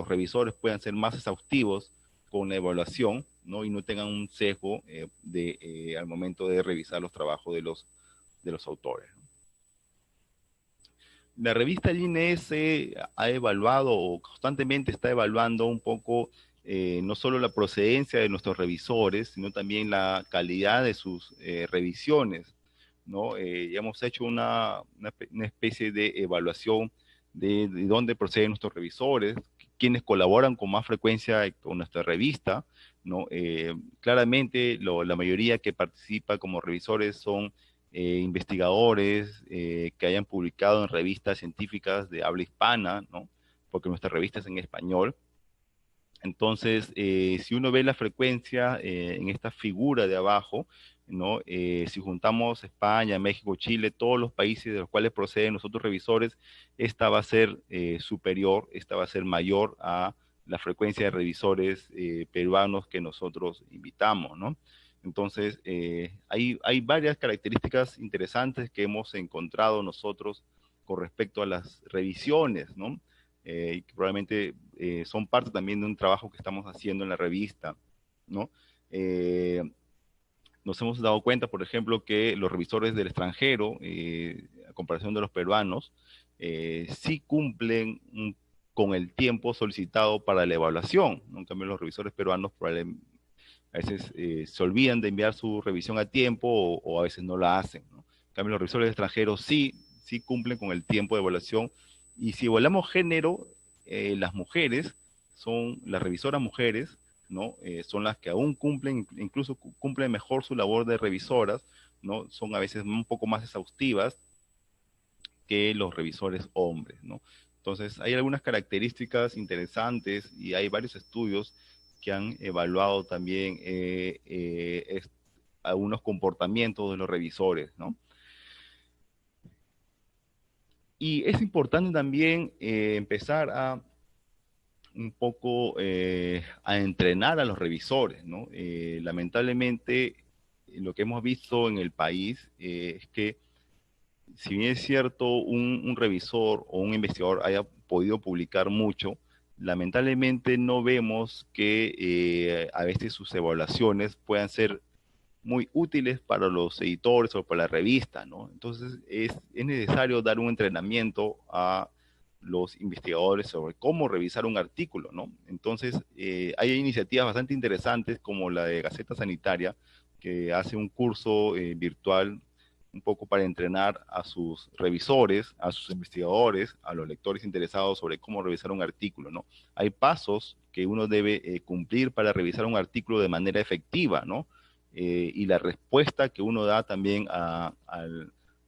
revisores puedan ser más exhaustivos con la evaluación, ¿no? Y no tengan un sesgo al momento de revisar los trabajos de los autores. La revista LINES ha evaluado o constantemente está evaluando un poco no solo la procedencia de nuestros revisores, sino también la calidad de sus revisiones, ¿no? Ya hemos hecho una especie de evaluación de dónde proceden nuestros revisores, quienes colaboran con más frecuencia con nuestra revista, ¿no? Claramente la mayoría que participa como revisores son investigadores que hayan publicado en revistas científicas de habla hispana, ¿no? Porque nuestra revista es en español. Entonces, si uno ve la frecuencia en esta figura de abajo, ¿no? Si juntamos España, México, Chile, todos los países de los cuales proceden los otros revisores, esta va a ser superior, esta va a ser mayor a la frecuencia de revisores peruanos que nosotros invitamos, ¿no? Entonces, hay varias características interesantes que hemos encontrado nosotros con respecto a las revisiones, ¿no? Y que probablemente son parte también de un trabajo que estamos haciendo en la revista, ¿no? Eh, Nos hemos dado cuenta, por ejemplo, que los revisores del extranjero, a comparación de los peruanos, sí cumplen con el tiempo solicitado para la evaluación, ¿no? En cambio, los revisores peruanos probablemente a veces se olvidan de enviar su revisión a tiempo o a veces no la hacen, ¿no? En cambio, los revisores extranjeros sí cumplen con el tiempo de evaluación. Y si evaluamos género, las mujeres las revisoras mujeres, ¿no? Son las que aún cumplen, incluso cumplen mejor su labor de revisoras, ¿no? Son a veces un poco más exhaustivas que los revisores hombres, ¿no? Entonces, hay algunas características interesantes y hay varios estudios que han evaluado también algunos comportamientos de los revisores, ¿no? Y es importante también empezar a un poco a entrenar a los revisores, ¿no? Lamentablemente, lo que hemos visto en el país es que si bien es cierto, un revisor o un investigador haya podido publicar mucho, lamentablemente no vemos que a veces sus evaluaciones puedan ser muy útiles para los editores o para la revista, ¿no? Entonces es necesario dar un entrenamiento a los investigadores sobre cómo revisar un artículo, ¿no? Entonces hay iniciativas bastante interesantes como la de Gaceta Sanitaria, que hace un curso virtual un poco para entrenar a sus revisores, a sus investigadores, a los lectores interesados sobre cómo revisar un artículo, ¿no? Hay pasos que uno debe cumplir para revisar un artículo de manera efectiva, ¿no? Y la respuesta que uno da también a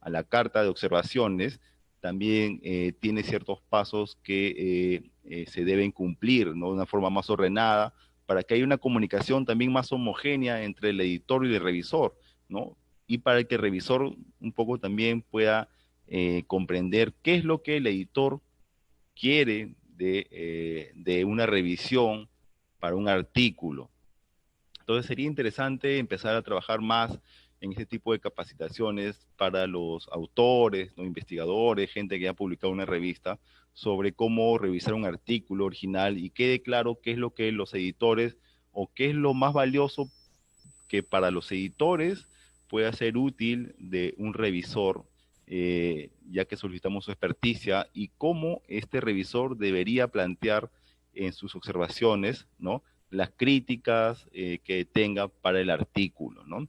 la carta de observaciones también tiene ciertos pasos que se deben cumplir, ¿no? De una forma más ordenada, para que haya una comunicación también más homogénea entre el editor y el revisor, ¿no? Y para que el revisor un poco también pueda comprender qué es lo que el editor quiere de una revisión para un artículo. Entonces sería interesante empezar a trabajar más en este tipo de capacitaciones para los autores, ¿no? Investigadores, gente que ha publicado una revista, sobre cómo revisar un artículo original y quede claro qué es lo que los editores o qué es lo más valioso que para los editores pueda ser útil de un revisor, ya que solicitamos su experticia, y cómo este revisor debería plantear en sus observaciones, ¿no?, las críticas que tenga para el artículo, ¿no?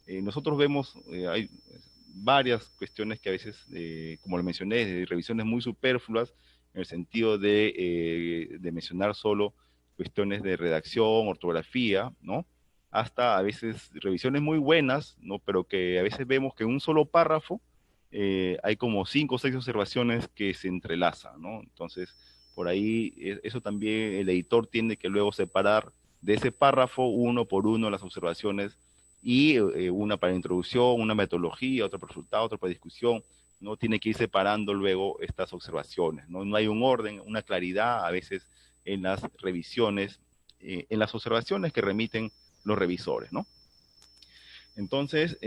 Nosotros vemos, hay varias cuestiones que a veces, como lo mencioné, de revisiones muy superfluas, en el sentido de mencionar solo cuestiones de redacción, ortografía, ¿no?, hasta a veces revisiones muy buenas, ¿no?, pero que a veces vemos que en un solo párrafo hay como 5 o 6 observaciones que se entrelazan, ¿no? Entonces, por ahí eso también el editor tiene que luego separar de ese párrafo uno por uno las observaciones, y una para introducción, una metodología, otra para resultado, otra para discusión, ¿no? Tiene que ir separando luego estas observaciones, ¿no? No hay un orden, una claridad a veces en las revisiones, en las observaciones que remiten los revisores, ¿no? Entonces,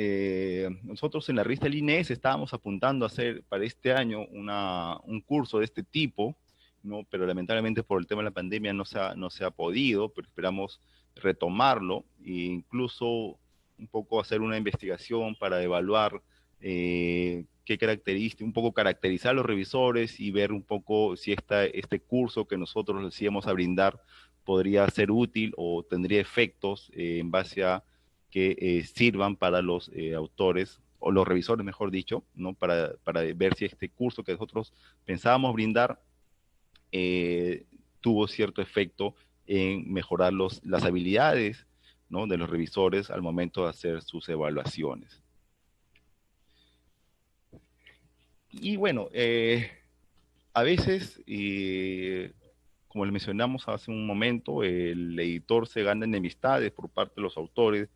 nosotros en la revista Linés estábamos apuntando a hacer para este año un curso de este tipo, ¿no? Pero lamentablemente por el tema de la pandemia no se ha podido, pero esperamos retomarlo e incluso un poco hacer una investigación para evaluar qué características, un poco caracterizar a los revisores y ver un poco si este curso que nosotros les íbamos a brindar podría ser útil o tendría efectos en base a que sirvan para los autores, o los revisores, mejor dicho, ¿no?, para ver si este curso que nosotros pensábamos brindar tuvo cierto efecto en mejorar las habilidades, ¿no?, de los revisores al momento de hacer sus evaluaciones. Y bueno, a veces, como les mencionamos hace un momento, el editor se gana enemistades por parte de los autores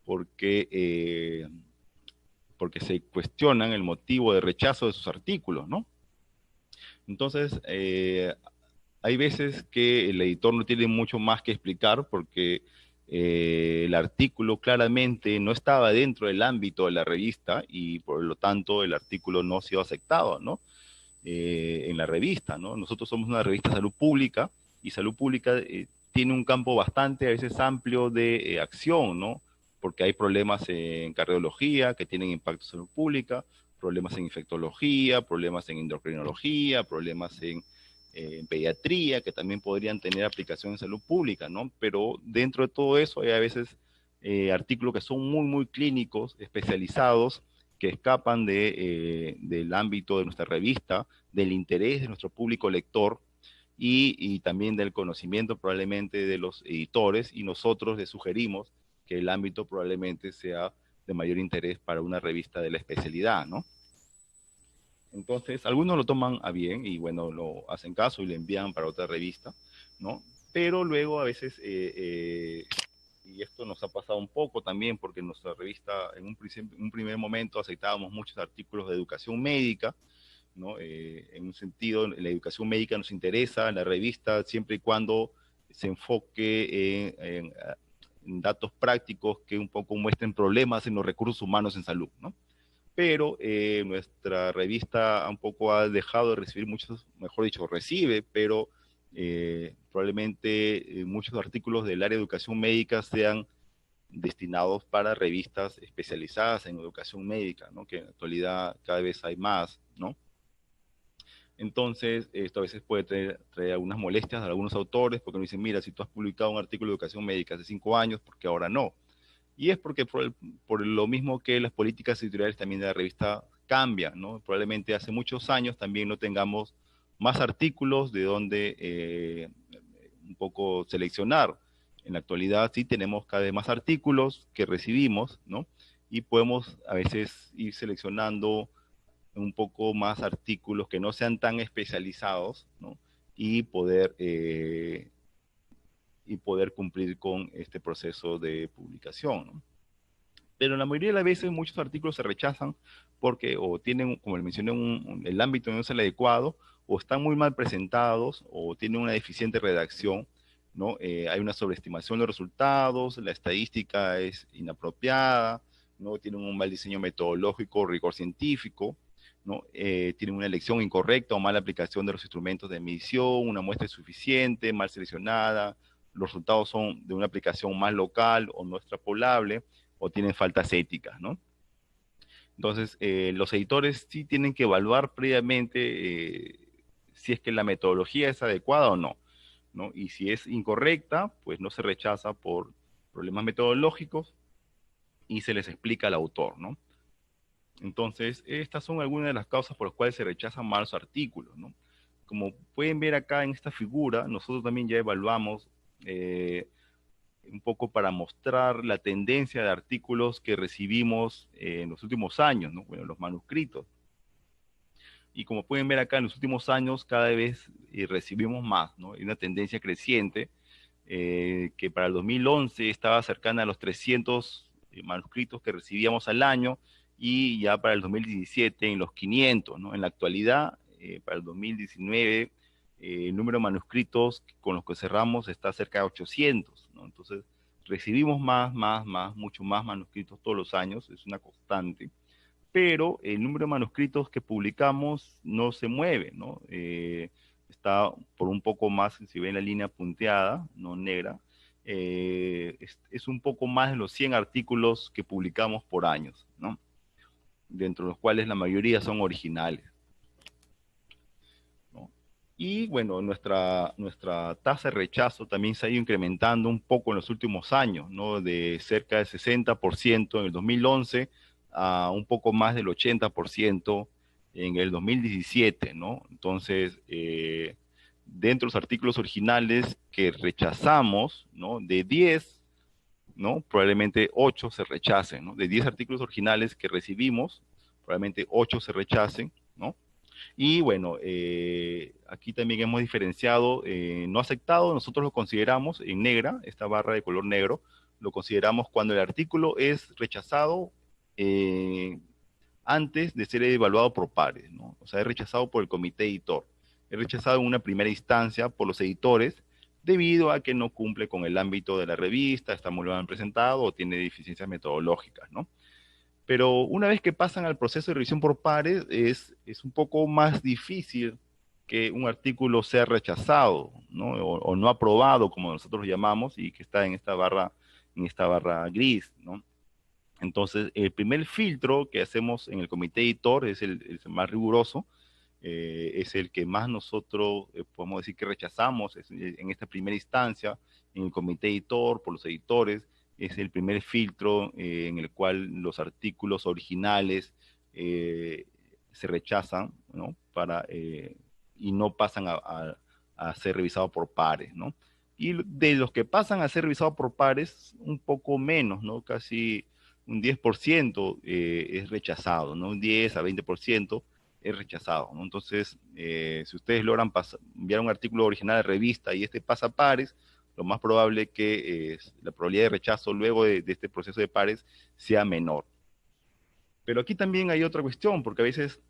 porque, porque se cuestionan el motivo de rechazo de sus artículos, ¿no? Entonces, hay veces que el editor no tiene mucho más que explicar porque el artículo claramente no estaba dentro del ámbito de la revista y por lo tanto el artículo no ha sido aceptado, ¿no? En la revista, ¿no? Nosotros somos una revista de salud pública y salud pública tiene un campo bastante a veces amplio de acción, ¿no? Porque hay problemas en cardiología que tienen impacto en salud pública, problemas en infectología, problemas en endocrinología, problemas en pediatría, que también podrían tener aplicación en salud pública, ¿no? Pero dentro de todo eso hay a veces artículos que son muy, muy clínicos, especializados, que escapan del ámbito de nuestra revista, del interés de nuestro público lector y también del conocimiento probablemente de los editores, y nosotros les sugerimos que el ámbito probablemente sea de mayor interés para una revista de la especialidad, ¿no? Entonces, algunos lo toman a bien y bueno, lo hacen caso y le envían para otra revista, ¿no? Pero luego a veces, y esto nos ha pasado un poco también, porque en nuestra revista en un primer momento aceptábamos muchos artículos de educación médica, ¿no? En un sentido, la educación médica nos interesa en la revista siempre y cuando se enfoque en datos prácticos que un poco muestren problemas en los recursos humanos en salud, ¿no? Pero nuestra revista un poco ha dejado de recibir muchos, mejor dicho, recibe, pero probablemente muchos artículos del área de educación médica sean destinados para revistas especializadas en educación médica, ¿no? Que en la actualidad cada vez hay más, ¿no? Entonces, esto a veces puede traer algunas molestias a algunos autores, porque nos dicen, mira, si tú has publicado un artículo de educación médica hace 5 años, ¿por qué ahora no? Y es porque por lo mismo que las políticas editoriales también de la revista cambian, ¿no? Probablemente hace muchos años también no tengamos más artículos de donde un poco seleccionar. En la actualidad sí tenemos cada vez más artículos que recibimos, ¿no? Y podemos a veces ir seleccionando un poco más artículos que no sean tan especializados, ¿no? Y poder cumplir con este proceso de publicación, ¿no? Pero la mayoría de las veces muchos artículos se rechazan porque o tienen, como les mencioné, el ámbito no es el adecuado, o están muy mal presentados, o tienen una deficiente redacción, ¿no? Hay una sobreestimación de los resultados, la estadística es inapropiada, ¿no? Tienen un mal diseño metodológico, rigor científico, ¿no? Tienen una elección incorrecta o mala aplicación de los instrumentos de medición, una muestra insuficiente, mal seleccionada, los resultados son de una aplicación más local o no extrapolable, o tienen faltas éticas, ¿no? Entonces, los editores sí tienen que evaluar previamente si es que la metodología es adecuada o no, ¿no? Y si es incorrecta, pues no se rechaza por problemas metodológicos y se les explica al autor, ¿no? Entonces, estas son algunas de las causas por las cuales se rechazan malos artículos, ¿no? Como pueden ver acá en esta figura, nosotros también ya evaluamos un poco para mostrar la tendencia de artículos que recibimos en los últimos años, ¿no? Bueno, los manuscritos. Y como pueden ver acá, en los últimos años cada vez recibimos más, ¿no? Hay una tendencia creciente que para el 2011 estaba cercana a los 300 manuscritos que recibíamos al año y ya para el 2017 en los 500, ¿no? En la actualidad, para el 2019, el número de manuscritos con los que cerramos está cerca de 800, ¿no? Entonces, recibimos mucho más manuscritos todos los años, es una constante, pero el número de manuscritos que publicamos no se mueve, ¿no? Está por un poco más, si ven la línea punteada, no negra, es un poco más de los 100 artículos que publicamos por años, ¿no? Dentro de los cuales la mayoría son originales, ¿no? Y bueno, nuestra tasa de rechazo también se ha ido incrementando un poco en los últimos años, ¿no? De cerca del 60% en el 2011 a un poco más del 80% en el 2017, ¿no? Entonces, dentro de los artículos originales que rechazamos, ¿no? De 10, ¿no? Probablemente 8 se rechacen, ¿no? De 10 artículos originales que recibimos, probablemente 8 se rechacen, ¿no? Y bueno, aquí también hemos diferenciado no aceptado, nosotros lo consideramos en negra, esta barra de color negro, lo consideramos cuando el artículo es rechazado eh, antes de ser evaluado por pares, ¿no? O sea, es rechazado por el comité editor, es rechazado en una primera instancia por los editores debido a que no cumple con el ámbito de la revista, está muy mal presentado o tiene deficiencias metodológicas, ¿no? Pero una vez que pasan al proceso de revisión por pares, es un poco más difícil que un artículo sea rechazado, ¿no? O no aprobado, como nosotros lo llamamos, y que está en esta barra gris, ¿no? Entonces, el primer filtro que hacemos en el comité editor es el más riguroso, es el que más nosotros podemos decir que rechazamos en esta primera instancia, en el comité editor, por los editores, es el primer filtro en el cual los artículos originales se rechazan, ¿no? Y no pasan a ser revisados por pares, ¿no? Y de los que pasan a ser revisados por pares, un poco menos, ¿no? Casi un 10% es rechazado, ¿no? Un 10 a 20% es rechazado, ¿no? Entonces, si ustedes logran enviar un artículo original de revista y este pasa a pares, lo más probable es que la probabilidad de rechazo luego de este proceso de pares sea menor. Pero aquí también hay otra cuestión, porque a veces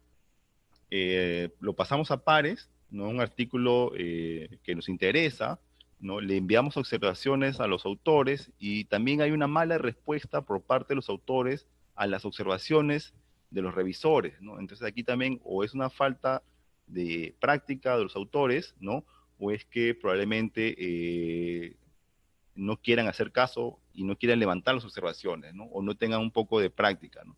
lo pasamos a pares, ¿no? Un artículo que nos interesa, ¿no? Le enviamos observaciones a los autores y también hay una mala respuesta por parte de los autores a las observaciones de los revisores, ¿no? Entonces aquí también o es una falta de práctica de los autores, ¿no? O es que probablemente no quieran hacer caso y no quieran levantar las observaciones, ¿no? O no tengan un poco de práctica, ¿no?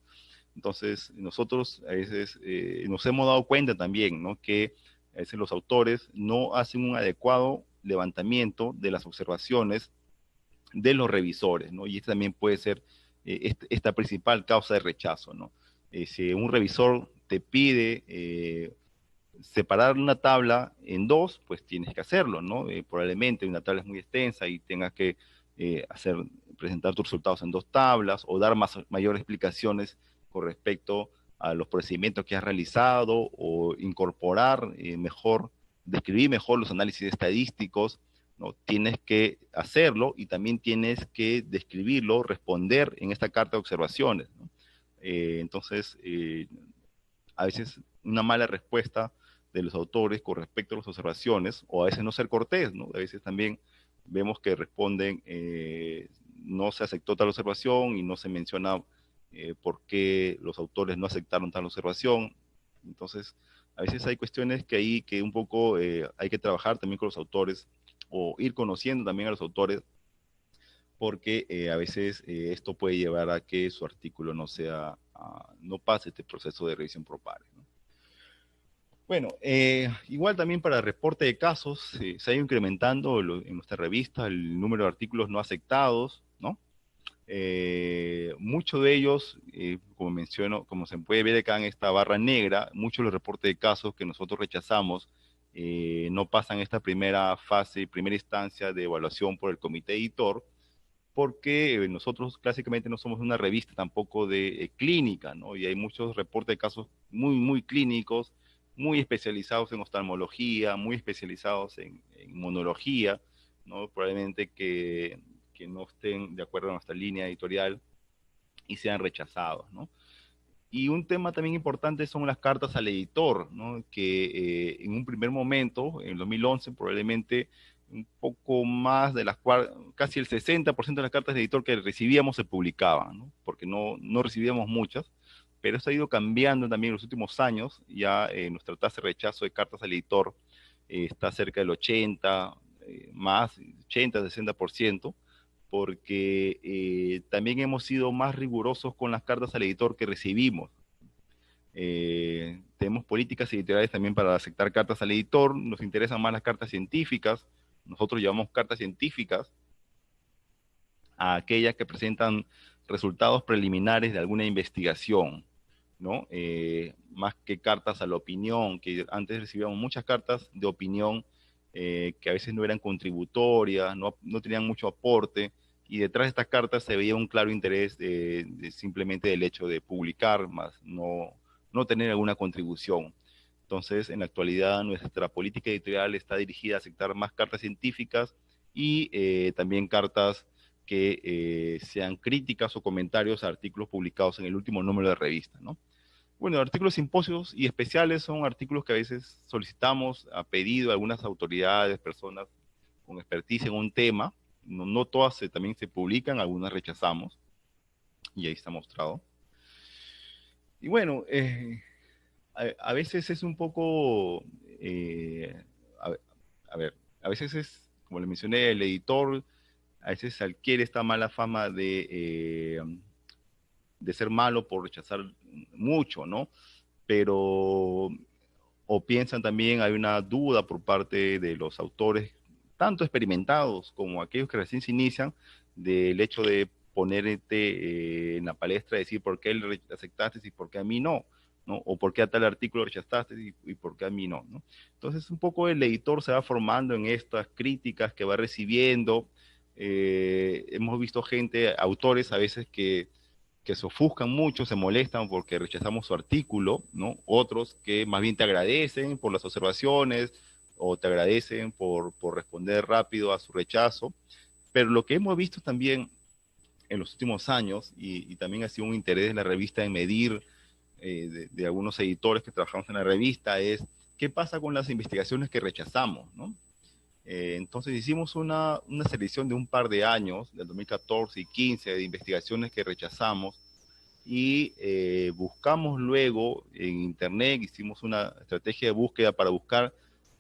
Entonces, nosotros a veces nos hemos dado cuenta también, ¿no? Que a veces los autores no hacen un adecuado levantamiento de las observaciones de los revisores, ¿no? Y esta también puede ser esta principal causa de rechazo, ¿no? Si un revisor te pide separar una tabla en dos, pues tienes que hacerlo, ¿no? Probablemente una tabla es muy extensa y tengas que presentar tus resultados en dos tablas o dar mayores explicaciones con respecto a los procedimientos que has realizado o incorporar mejor, describir mejor los análisis estadísticos, ¿no? Tienes que hacerlo y también tienes que describirlo, responder en esta carta de observaciones, ¿no? Entonces, a veces una mala respuesta de los autores con respecto a las observaciones, o a veces no ser cortés, ¿no? A veces también vemos que responden, no se aceptó tal observación y no se menciona por qué los autores no aceptaron tal observación. Entonces, a veces hay cuestiones que un poco hay que trabajar también con los autores o ir conociendo también a los autores porque a veces esto puede llevar a que su artículo no sea, no pase este proceso de revisión por pares, ¿no? Bueno, igual también para reporte de casos, se ha ido incrementando en nuestra revista el número de artículos no aceptados, ¿no? Muchos de ellos, como menciono, como se puede ver acá en esta barra negra, muchos de los reportes de casos que nosotros rechazamos no pasan esta primera fase, primera instancia de evaluación por el comité editor, porque nosotros clásicamente no somos una revista tampoco de clínica, ¿no? Y hay muchos reportes de casos muy, muy clínicos, muy especializados en oftalmología, muy especializados en inmunología, ¿no? Probablemente que no estén de acuerdo a nuestra línea editorial y sean rechazados, ¿no? Y un tema también importante son las cartas al editor, ¿no? Que en un primer momento, en 2011, probablemente un poco más de las casi el 60% de las cartas de editor que recibíamos se publicaban, ¿no? Porque no recibíamos muchas, pero eso ha ido cambiando también en los últimos años. Ya nuestra tasa de rechazo de cartas al editor está cerca del 80, más 80, 60%, porque también hemos sido más rigurosos con las cartas al editor que recibimos. Tenemos políticas editoriales también para aceptar cartas al editor, nos interesan más las cartas científicas, nosotros llevamos cartas científicas a aquellas que presentan resultados preliminares de alguna investigación, ¿no? Más que cartas a la opinión, que antes recibíamos muchas cartas de opinión que a veces no eran contributorias, no tenían mucho aporte, y detrás de estas cartas se veía un claro interés simplemente del hecho de publicar, más no tener alguna contribución. Entonces, en la actualidad, nuestra política editorial está dirigida a aceptar más cartas científicas y también cartas que sean críticas o comentarios a artículos publicados en el último número de revista, ¿no? Bueno, artículos simposios y especiales son artículos que a veces solicitamos a pedido de algunas autoridades, personas con expertise en un tema. No todas también se publican, algunas rechazamos, y ahí está mostrado. Y bueno, a veces es un poco, a, a ver, a veces es, como le mencioné, el editor a veces adquiere esta mala fama de ser malo por rechazar mucho, ¿no? Pero, o piensan también, hay una duda por parte de los autores, tanto experimentados como aquellos que recién se inician, del hecho de ponerte en la palestra, decir por qué le aceptaste y por qué a mí no, ¿no? O por qué a tal artículo rechazaste y por qué a mí no, ¿no? Entonces, un poco el editor se va formando en estas críticas que va recibiendo. Hemos visto gente, autores a veces que se ofuscan mucho, se molestan porque rechazamos su artículo, ¿no? Otros que más bien te agradecen por las observaciones o te agradecen por responder rápido a su rechazo. Pero lo que hemos visto también en los últimos años, y también ha sido un interés de la revista en medir de algunos editores que trabajamos en la revista, es qué pasa con las investigaciones que rechazamos, ¿no? Entonces hicimos una selección de un par de años, del 2014 y 15, de investigaciones que rechazamos y buscamos luego en internet, hicimos una estrategia de búsqueda para buscar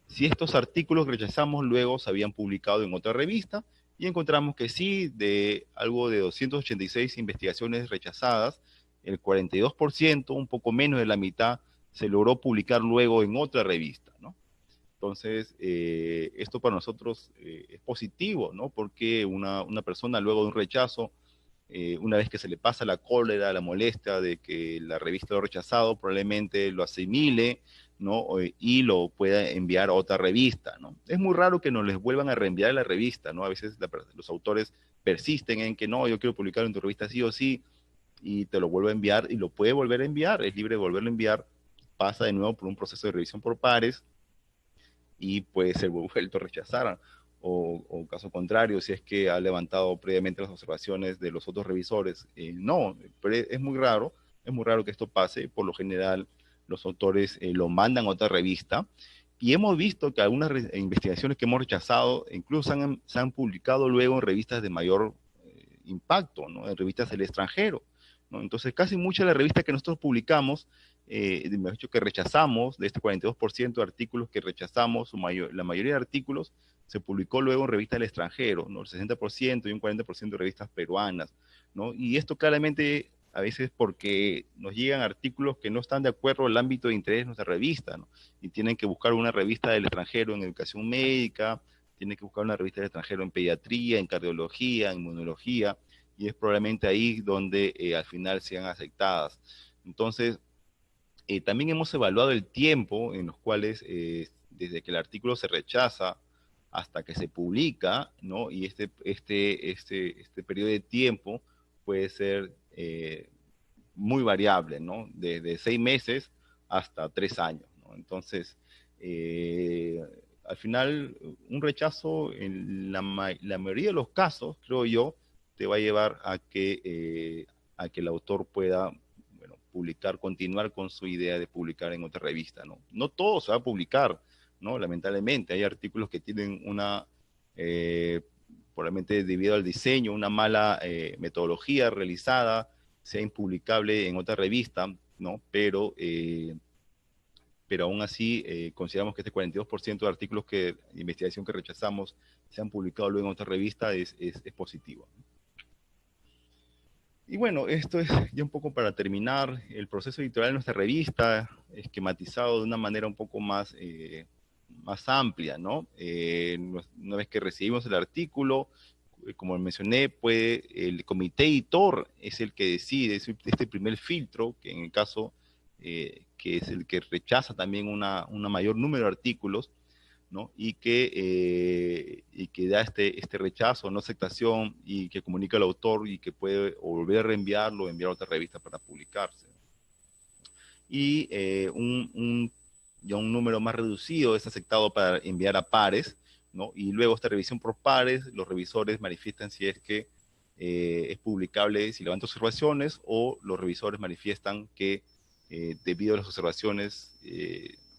si estos artículos que rechazamos luego se habían publicado en otra revista y encontramos que sí, de algo de 286 investigaciones rechazadas, el 42%, un poco menos de la mitad, se logró publicar luego en otra revista, ¿no? Entonces, esto para nosotros es positivo, ¿no? Porque una persona luego de un rechazo, una vez que se le pasa la cólera, la molestia de que la revista lo ha rechazado, probablemente lo asimile, ¿no? Y lo pueda enviar a otra revista, ¿no? Es muy raro que nos les vuelvan a reenviar la revista, ¿no? A veces los autores persisten en que no, yo quiero publicar en tu revista sí o sí, y te lo vuelvo a enviar y lo puede volver a enviar, es libre de volverlo a enviar, pasa de nuevo por un proceso de revisión por pares y puede ser vuelto a rechazar. O caso contrario, si es que ha levantado previamente las observaciones de los otros revisores. No, pero es muy raro que esto pase. Por lo general, los autores lo mandan a otra revista. Y hemos visto que algunas investigaciones que hemos rechazado incluso se han publicado luego en revistas de mayor impacto, ¿no? En revistas del extranjero, ¿no? Entonces, casi muchas de las revistas que nosotros publicamos mejor dicho, que rechazamos, de este 42% de artículos que rechazamos, la mayoría de artículos se publicó luego en revistas del extranjero, ¿no? El 60% y un 40% de revistas peruanas, ¿no? Y esto claramente a veces porque nos llegan artículos que no están de acuerdo al ámbito de interés de nuestra revista, ¿no? Y tienen que buscar una revista del extranjero en educación médica, tienen que buscar una revista del extranjero en pediatría, en cardiología, en inmunología, y es probablemente ahí donde al final sean aceptadas. Entonces, también hemos evaluado el tiempo en los cuales, desde que el artículo se rechaza hasta que se publica, ¿no? Y este periodo de tiempo puede ser muy variable, ¿no? Desde 6 meses hasta 3 años, ¿no? Entonces, al final, un rechazo en la mayoría de los casos, creo yo, te va a llevar a que el autor pueda, bueno, publicar, continuar con su idea de publicar en otra revista, ¿no? No todo se va a publicar, ¿no? Lamentablemente, hay artículos que tienen probablemente debido al diseño, una mala metodología realizada, sea impublicable en otra revista, ¿no? Pero aún así consideramos que este 42% de artículos de investigación que rechazamos se han publicado luego en otra revista es positivo. Y bueno, esto es ya un poco para terminar. El proceso editorial de nuestra revista, esquematizado de una manera un poco más amplia, ¿no? Una vez que recibimos el artículo, como mencioné, el comité editor es el que decide, es este primer filtro, que en el caso que es el que rechaza también una mayor número de artículos, ¿no? Y que da este rechazo, no aceptación, y que comunica al autor y que puede volver a reenviarlo o enviar a otra revista para publicarse. Y ya un número más reducido es aceptado para enviar a pares, ¿no? Y luego esta revisión por pares, los revisores manifiestan si es que es publicable, si levanta observaciones, o los revisores manifiestan que debido a las observaciones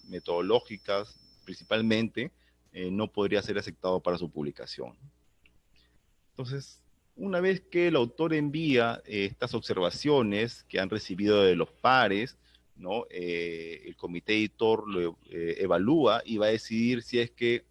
metodológicas, principalmente, no podría ser aceptado para su publicación. Entonces, una vez que el autor envía estas observaciones que han recibido de los pares, ¿no? El comité editor lo evalúa y va a decidir si es que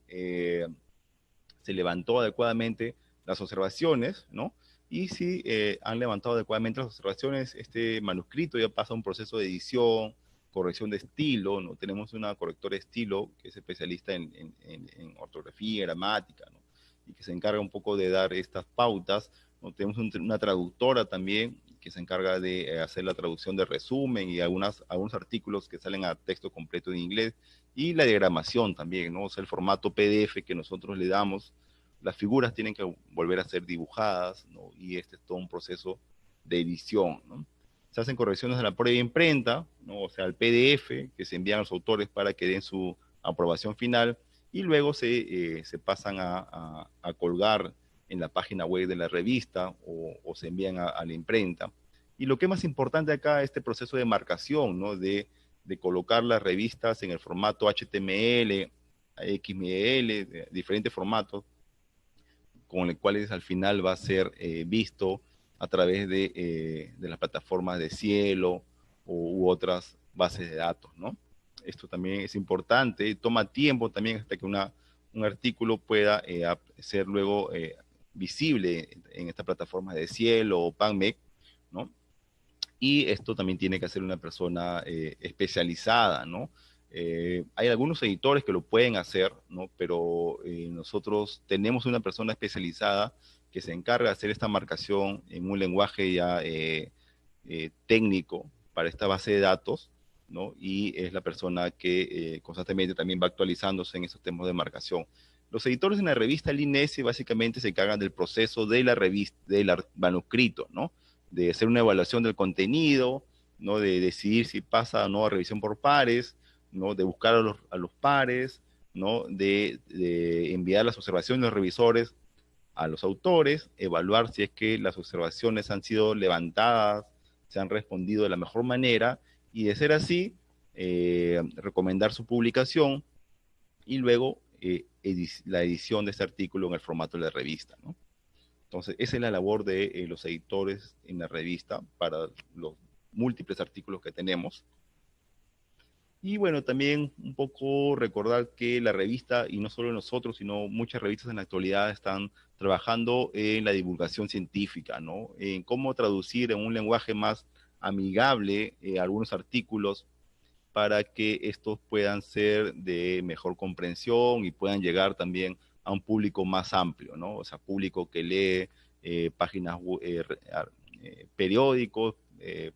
se levantó adecuadamente las observaciones, ¿no? Y si han levantado adecuadamente las observaciones, este manuscrito ya pasa a un proceso de edición, corrección de estilo, ¿no? Tenemos una correctora de estilo que es especialista en ortografía, gramática, ¿no? Y que se encarga un poco de dar estas pautas, ¿no? Tenemos una traductora también que se encarga de hacer la traducción de resumen y algunos artículos que salen a texto completo en inglés, y la diagramación también, ¿no? O sea, el formato PDF que nosotros le damos, las figuras tienen que volver a ser dibujadas, ¿no? Y este es todo un proceso de edición, ¿no? Se hacen correcciones a la prueba de imprenta, ¿no? O sea, al PDF que se envían a los autores para que den su aprobación final, y luego se pasan a colgar en la página web de la revista o se envían a la imprenta. Y lo que es más importante acá, este proceso de marcación, ¿no? De colocar las revistas en el formato HTML, XML, diferentes formatos, con el cual al final va a ser visto a través de las plataformas de Cielo u otras bases de datos, ¿no? Esto también es importante, toma tiempo también hasta que un artículo pueda ser luego visible en estas plataformas de Cielo o PubMed, ¿no? Y esto también tiene que hacer una persona especializada, ¿no? Hay algunos editores que lo pueden hacer, ¿no? Pero nosotros tenemos una persona especializada que se encarga de hacer esta marcación en un lenguaje ya técnico para esta base de datos, ¿no? Y es la persona que constantemente también va actualizándose en esos temas de marcación. Los editores en la revista LINESE básicamente se encargan del proceso de la revista, del manuscrito, ¿no? De hacer una evaluación del contenido, ¿no? De decidir si pasa o no a revisión por pares, ¿no? De buscar a los pares, ¿no? De enviar las observaciones de los revisores a los autores, evaluar si es que las observaciones han sido levantadas, se han respondido de la mejor manera, y de ser así, recomendar su publicación y luego la edición de este artículo en el formato de la revista, ¿no? Entonces, esa es la labor de los editores en la revista para los múltiples artículos que tenemos. Y bueno, también un poco recordar que la revista, y no solo nosotros, sino muchas revistas en la actualidad están trabajando en la divulgación científica, ¿no? En cómo traducir en un lenguaje más amigable algunos artículos para que estos puedan ser de mejor comprensión y puedan llegar también a un público más amplio, ¿no? O sea, público que lee páginas, periódicos,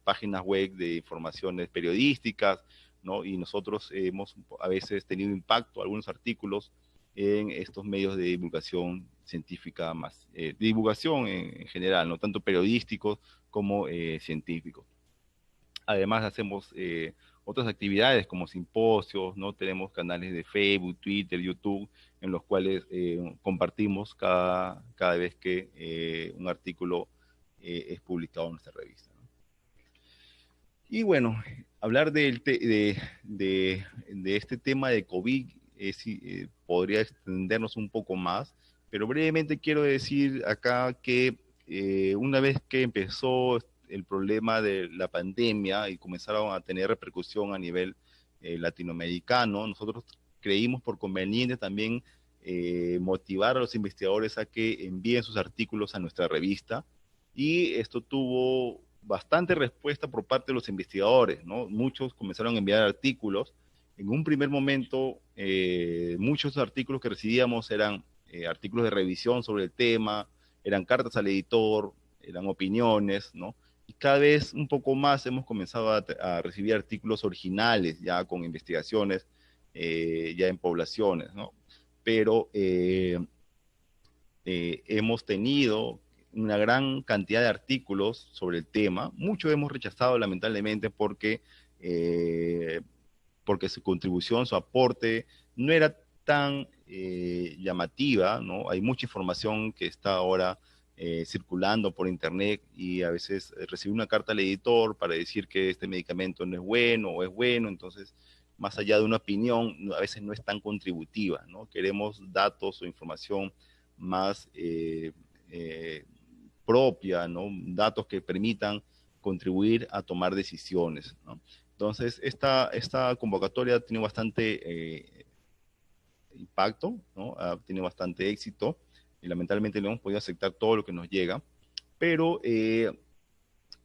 páginas web de informaciones periodísticas, ¿no? Y nosotros hemos a veces tenido impacto, algunos artículos en estos medios de divulgación científica más, divulgación en general, no tanto periodísticos como científicos. Además hacemos otras actividades como simposios, ¿no? Tenemos canales de Facebook, Twitter, YouTube, en los cuales compartimos cada vez que un artículo es publicado en nuestra revista, ¿no? Y bueno, hablar de este tema de COVID podría extendernos un poco más, pero brevemente quiero decir acá que una vez que empezó el problema de la pandemia y comenzaron a tener repercusión a nivel latinoamericano, nosotros creímos por conveniente también motivar a los investigadores a que envíen sus artículos a nuestra revista, y esto tuvo bastante respuesta por parte de los investigadores, ¿no? Muchos comenzaron a enviar artículos. En un primer momento, muchos artículos que recibíamos eran artículos de revisión sobre el tema, eran cartas al editor, eran opiniones, ¿no? Y cada vez un poco más hemos comenzado a recibir artículos originales, ya con investigaciones, ya en poblaciones, ¿no? Pero hemos tenido una gran cantidad de artículos sobre el tema. Muchos hemos rechazado lamentablemente eh, porque su contribución, su aporte no era tan llamativa, ¿no? Hay mucha información que está ahora circulando por internet, y a veces recibir una carta al editor para decir que este medicamento no es bueno o es bueno, entonces más allá de una opinión, a veces no es tan contributiva, ¿no? Queremos datos o información más eh, propia, ¿no? Datos que permitan contribuir a tomar decisiones, ¿no? Entonces, esta convocatoria tiene bastante impacto, ¿no? Tiene bastante éxito, y lamentablemente no hemos podido aceptar todo lo que nos llega, pero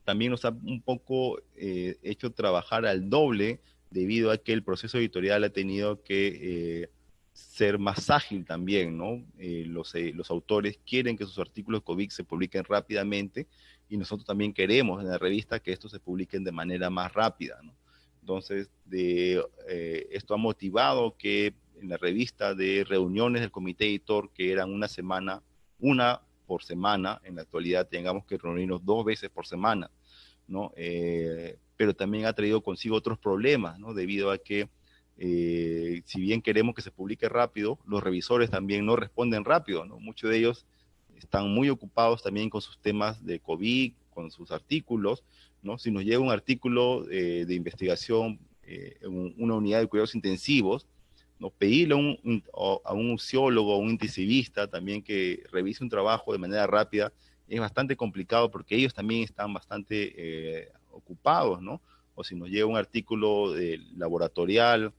también nos ha un poco hecho trabajar al doble, debido a que el proceso editorial ha tenido que ser más ágil también, ¿no? Los autores quieren que sus artículos COVID se publiquen rápidamente, y nosotros también queremos en la revista que estos se publiquen de manera más rápida, ¿no? Entonces, esto ha motivado que en la revista, de reuniones del comité editor, que eran una por semana, en la actualidad tengamos que reunirnos 2 veces por semana, ¿no? Pero también ha traído consigo otros problemas, ¿no? Debido a que si bien queremos que se publique rápido, los revisores también no responden rápido, ¿no? Muchos de ellos están muy ocupados también con sus temas de COVID, con sus artículos, ¿no? Si nos llega un artículo de investigación en una unidad de cuidados intensivos, ¿no? Pedirle a un museólogo, a un intensivista también que revise un trabajo de manera rápida es bastante complicado, porque ellos también están bastante ocupados, ¿no? O si nos llega un artículo laboratorial,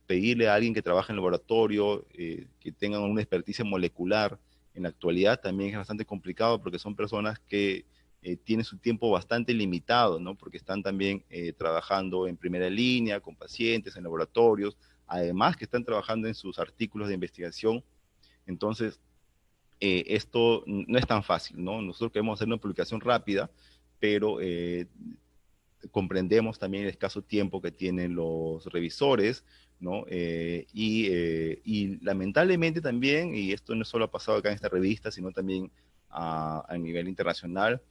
pedirle a alguien que trabaje en laboratorio, que tenga una experticia molecular, en la actualidad también es bastante complicado, porque son personas que tienen su tiempo bastante limitado, ¿no? Porque están también trabajando en primera línea, con pacientes, en laboratorios, además que están trabajando en sus artículos de investigación. Entonces, esto no es tan fácil, ¿no? Nosotros queremos hacer una publicación rápida, pero comprendemos también el escaso tiempo que tienen los revisores, ¿no? Y lamentablemente también, y esto no solo ha pasado acá en esta revista, sino también a nivel internacional,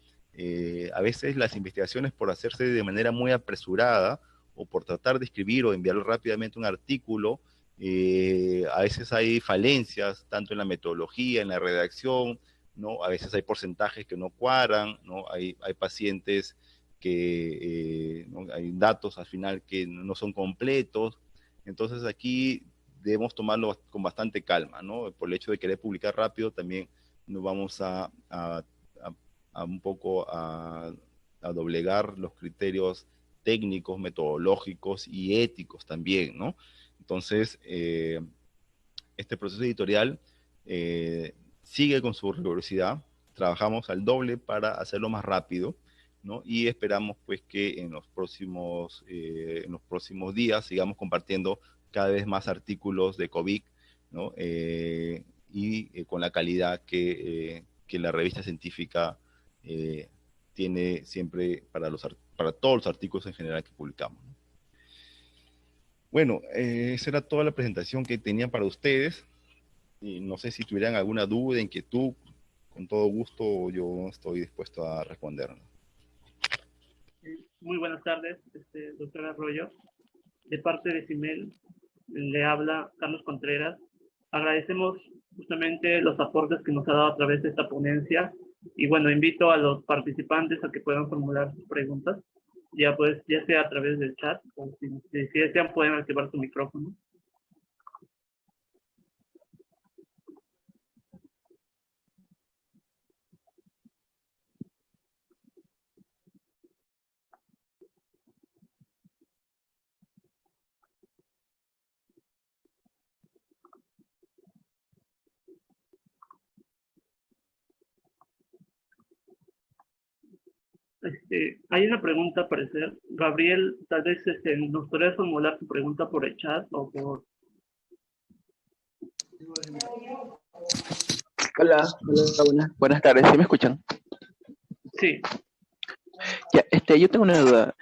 a veces las investigaciones, por hacerse de manera muy apresurada, o por tratar de escribir o enviar rápidamente un artículo, a veces hay falencias, tanto en la metodología, en la redacción, ¿no? A veces hay porcentajes que no cuadran, ¿no? Hay pacientes que ¿no? Hay datos al final que no son completos. Entonces aquí debemos tomarlo con bastante calma, ¿no? Por el hecho de querer publicar rápido, también nos vamos a un poco a doblegar los criterios técnicos, metodológicos y éticos también, ¿no? Entonces, este proceso editorial sigue con su rigurosidad, trabajamos al doble para hacerlo más rápido, ¿no? Y esperamos pues que en los próximos días sigamos compartiendo cada vez más artículos de COVID, ¿no? Con la calidad que la revista científica tiene siempre para todos los artículos en general que publicamos, ¿no? Bueno, esa era toda la presentación que tenía para ustedes. Y no sé si tuvieran alguna duda, inquietud, con todo gusto yo estoy dispuesto a responder. Muy buenas tardes, doctor Arroyo. De parte de CIMEL, le habla Carlos Contreras. Agradecemos justamente los aportes que nos ha dado a través de esta ponencia. Y bueno, invito a los participantes a que puedan formular sus preguntas, ya sea a través del chat o si desean pueden activar su micrófono. Hay una pregunta, al parecer. Gabriel, tal vez nos podrías formular tu pregunta por el chat o por... Hola, buenas tardes, ¿sí me escuchan? Sí. Ya, yo tengo una duda.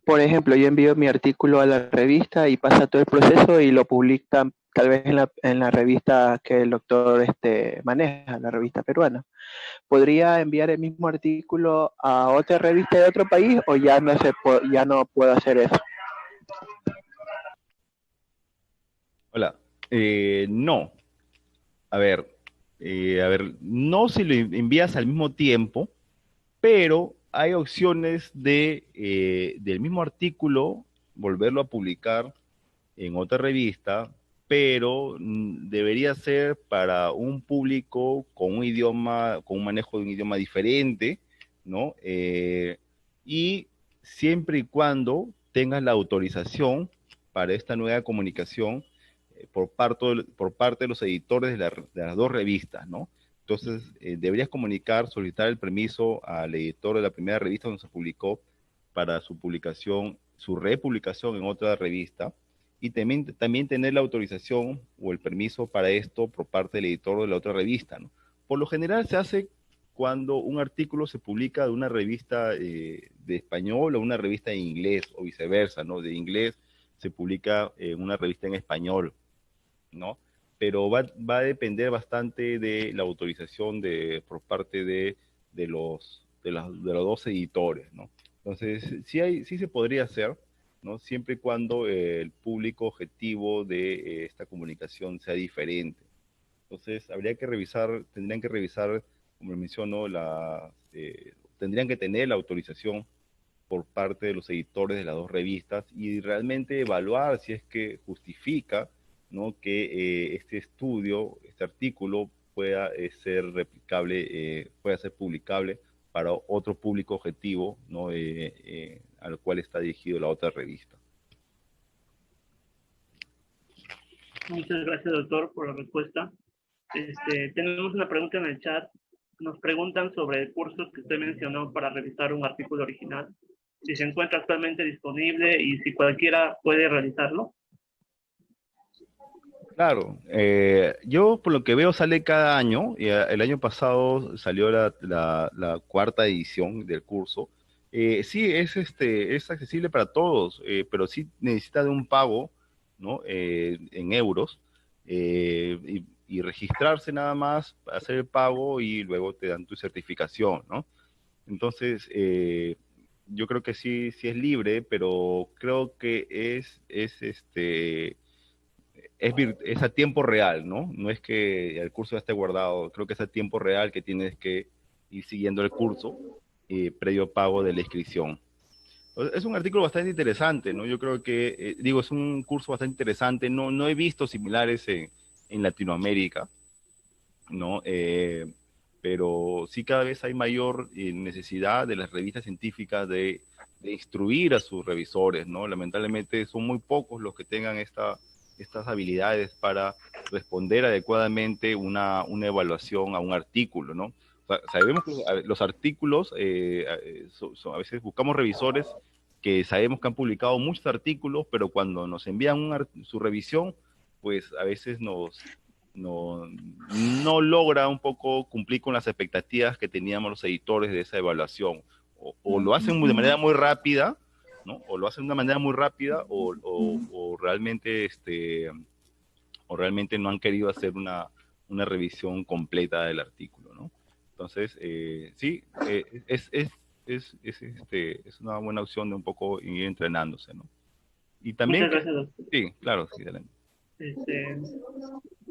Por ejemplo, yo envío mi artículo a la revista y pasa todo el proceso y lo publican tal vez en la revista que el doctor maneja, la revista peruana. ¿Podría enviar el mismo artículo a otra revista de otro país o ya no puedo hacer eso? Hola, no. A ver, no si lo envías al mismo tiempo, pero hay opciones del mismo artículo volverlo a publicar en otra revista, pero debería ser para un público con un idioma, con un manejo de un idioma diferente, ¿no? Y siempre y cuando tengas la autorización para esta nueva comunicación por parte de los editores de las dos revistas, ¿no? Entonces, deberías solicitar el permiso al editor de la primera revista donde se publicó para su publicación, su republicación en otra revista, y también tener la autorización o el permiso para esto por parte del editor de la otra revista, ¿no? Por lo general se hace cuando un artículo se publica de una revista de español o una revista en inglés o viceversa, ¿no? De inglés se publica en una revista en español, ¿no? Pero va a depender bastante de la autorización por parte de los dos editores, ¿no? Entonces, sí se podría hacer, ¿no? Siempre y cuando el público objetivo de esta comunicación sea diferente. Entonces, tendrían que revisar, como menciono, tendrían que tener la autorización por parte de los editores de las dos revistas y realmente evaluar si es que justifica, ¿no? Que este artículo pueda ser replicable, pueda ser publicable para otro público objetivo, ¿no? Al cual está dirigido la otra revista. Muchas gracias, doctor, por la respuesta. Tenemos una pregunta en el chat. Nos preguntan sobre el curso que usted mencionó para revisar un artículo original, si se encuentra actualmente disponible y si cualquiera puede realizarlo. Claro, yo por lo que veo sale cada año. El año pasado salió la cuarta edición del curso. Sí, es accesible para todos, pero sí necesita de un pago, ¿no? En euros, y registrarse nada más, hacer el pago y luego te dan tu certificación, ¿no? Entonces, yo creo que sí es libre, pero creo que es a tiempo real, ¿no? No es que el curso ya esté guardado, creo que es a tiempo real que tienes que ir siguiendo el curso previo pago de la inscripción. Es un artículo bastante interesante, ¿no? Yo creo que, es un curso bastante interesante, no he visto similares en Latinoamérica, ¿no? Pero sí cada vez hay mayor necesidad de las revistas científicas de de instruir a sus revisores, ¿no? Lamentablemente son muy pocos los que tengan estas habilidades para responder adecuadamente una evaluación a un artículo, ¿no? O sea, sabemos que los artículos, a veces buscamos revisores que sabemos que han publicado muchos artículos, pero cuando nos envían su revisión, pues a veces no logra un poco cumplir con las expectativas que teníamos los editores de esa evaluación. O lo hacen de manera muy rápida, ¿no? O lo hacen de una manera muy rápida, o realmente no han querido hacer una revisión completa del artículo, ¿no? Entonces, sí, es una buena opción de un poco ir entrenándose, ¿no? Y también, Muchas gracias, doctor. sí, claro, sí, adelante.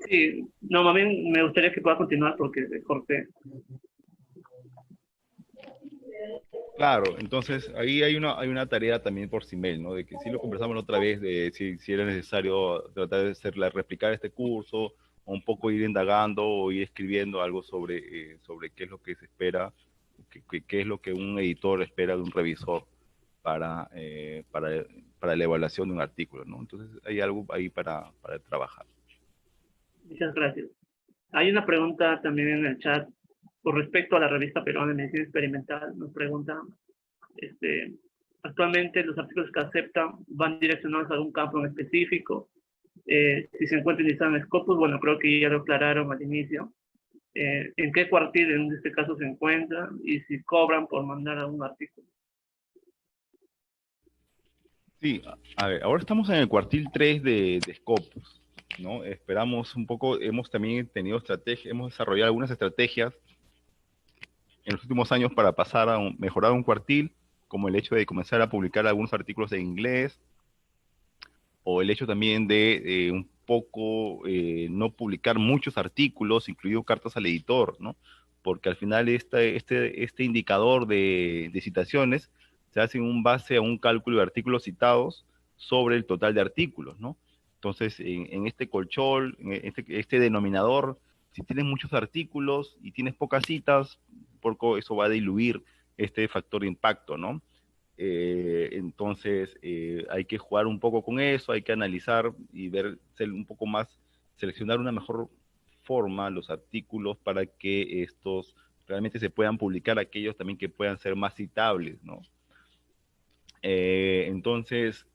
Sí, no, más bien me gustaría que pueda continuar porque corté. Claro, entonces ahí hay una tarea también por CIMEL, ¿no? De que sí lo conversamos la otra vez, de si era necesario tratar de replicar este curso, o un poco ir indagando o ir escribiendo algo sobre qué es lo que se espera, qué es lo que un editor espera de un revisor para, para la evaluación de un artículo, ¿no? Entonces hay algo ahí para trabajar. Muchas gracias. Hay una pregunta también en el chat con respecto a la revista peruana de medicina experimental. Nos pregunta, actualmente los artículos que aceptan van direccionados a algún campo en específico. Si se encuentra utilizando Scopus, bueno, creo que ya lo aclararon al inicio. ¿En qué cuartil en este caso se encuentra? Y si cobran por mandar algún artículo. Sí, a ver, ahora estamos en el cuartil 3 de Scopus, ¿no? Esperamos un poco, hemos también tenido hemos desarrollado algunas estrategias en los últimos años para pasar a mejorar un cuartil, como el hecho de comenzar a publicar algunos artículos en inglés, o el hecho también de un poco no publicar muchos artículos, incluido cartas al editor, ¿no? Porque al final este indicador de citaciones se hace en base a un cálculo de artículos citados sobre el total de artículos, ¿no? Entonces, en este colchón, en este denominador, si tienes muchos artículos y tienes pocas citas, poco eso va a diluir este factor de impacto, ¿no? Entonces, hay que jugar un poco con eso, hay que analizar y ver, ser un poco más, seleccionar una mejor forma los artículos para que estos realmente se puedan publicar, aquellos también que puedan ser más citables, ¿no? Entonces,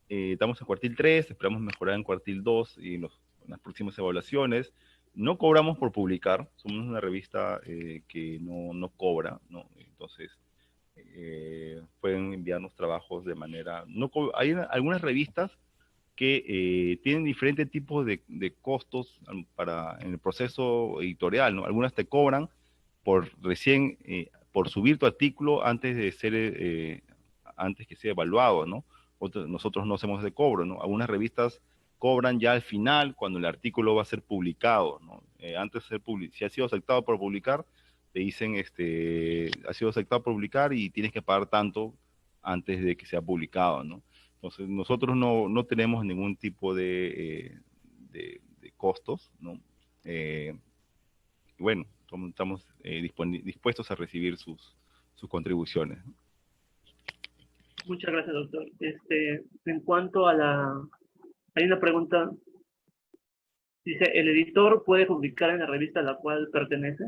estamos en cuartil 3, esperamos mejorar en cuartil 2 y en las próximas evaluaciones. No cobramos por publicar, somos una revista que no cobra, ¿no? Entonces, pueden enviarnos trabajos de manera... hay algunas revistas que tienen diferentes tipos de costos en el proceso editorial, ¿no? Algunas te cobran por subir tu artículo antes que sea evaluado, ¿no? Nosotros no hacemos ese cobro, ¿no? Algunas revistas cobran ya al final cuando el artículo va a ser publicado, ¿no? Antes de si ha sido aceptado por publicar, te dicen, ha sido aceptado por publicar y tienes que pagar tanto antes de que sea publicado, ¿no? Entonces, nosotros no tenemos ningún tipo de costos, ¿no? Bueno, estamos dispuestos a recibir sus contribuciones, ¿no? Muchas gracias, doctor. En cuanto a hay una pregunta. Dice, ¿el editor puede publicar en la revista a la cual pertenece?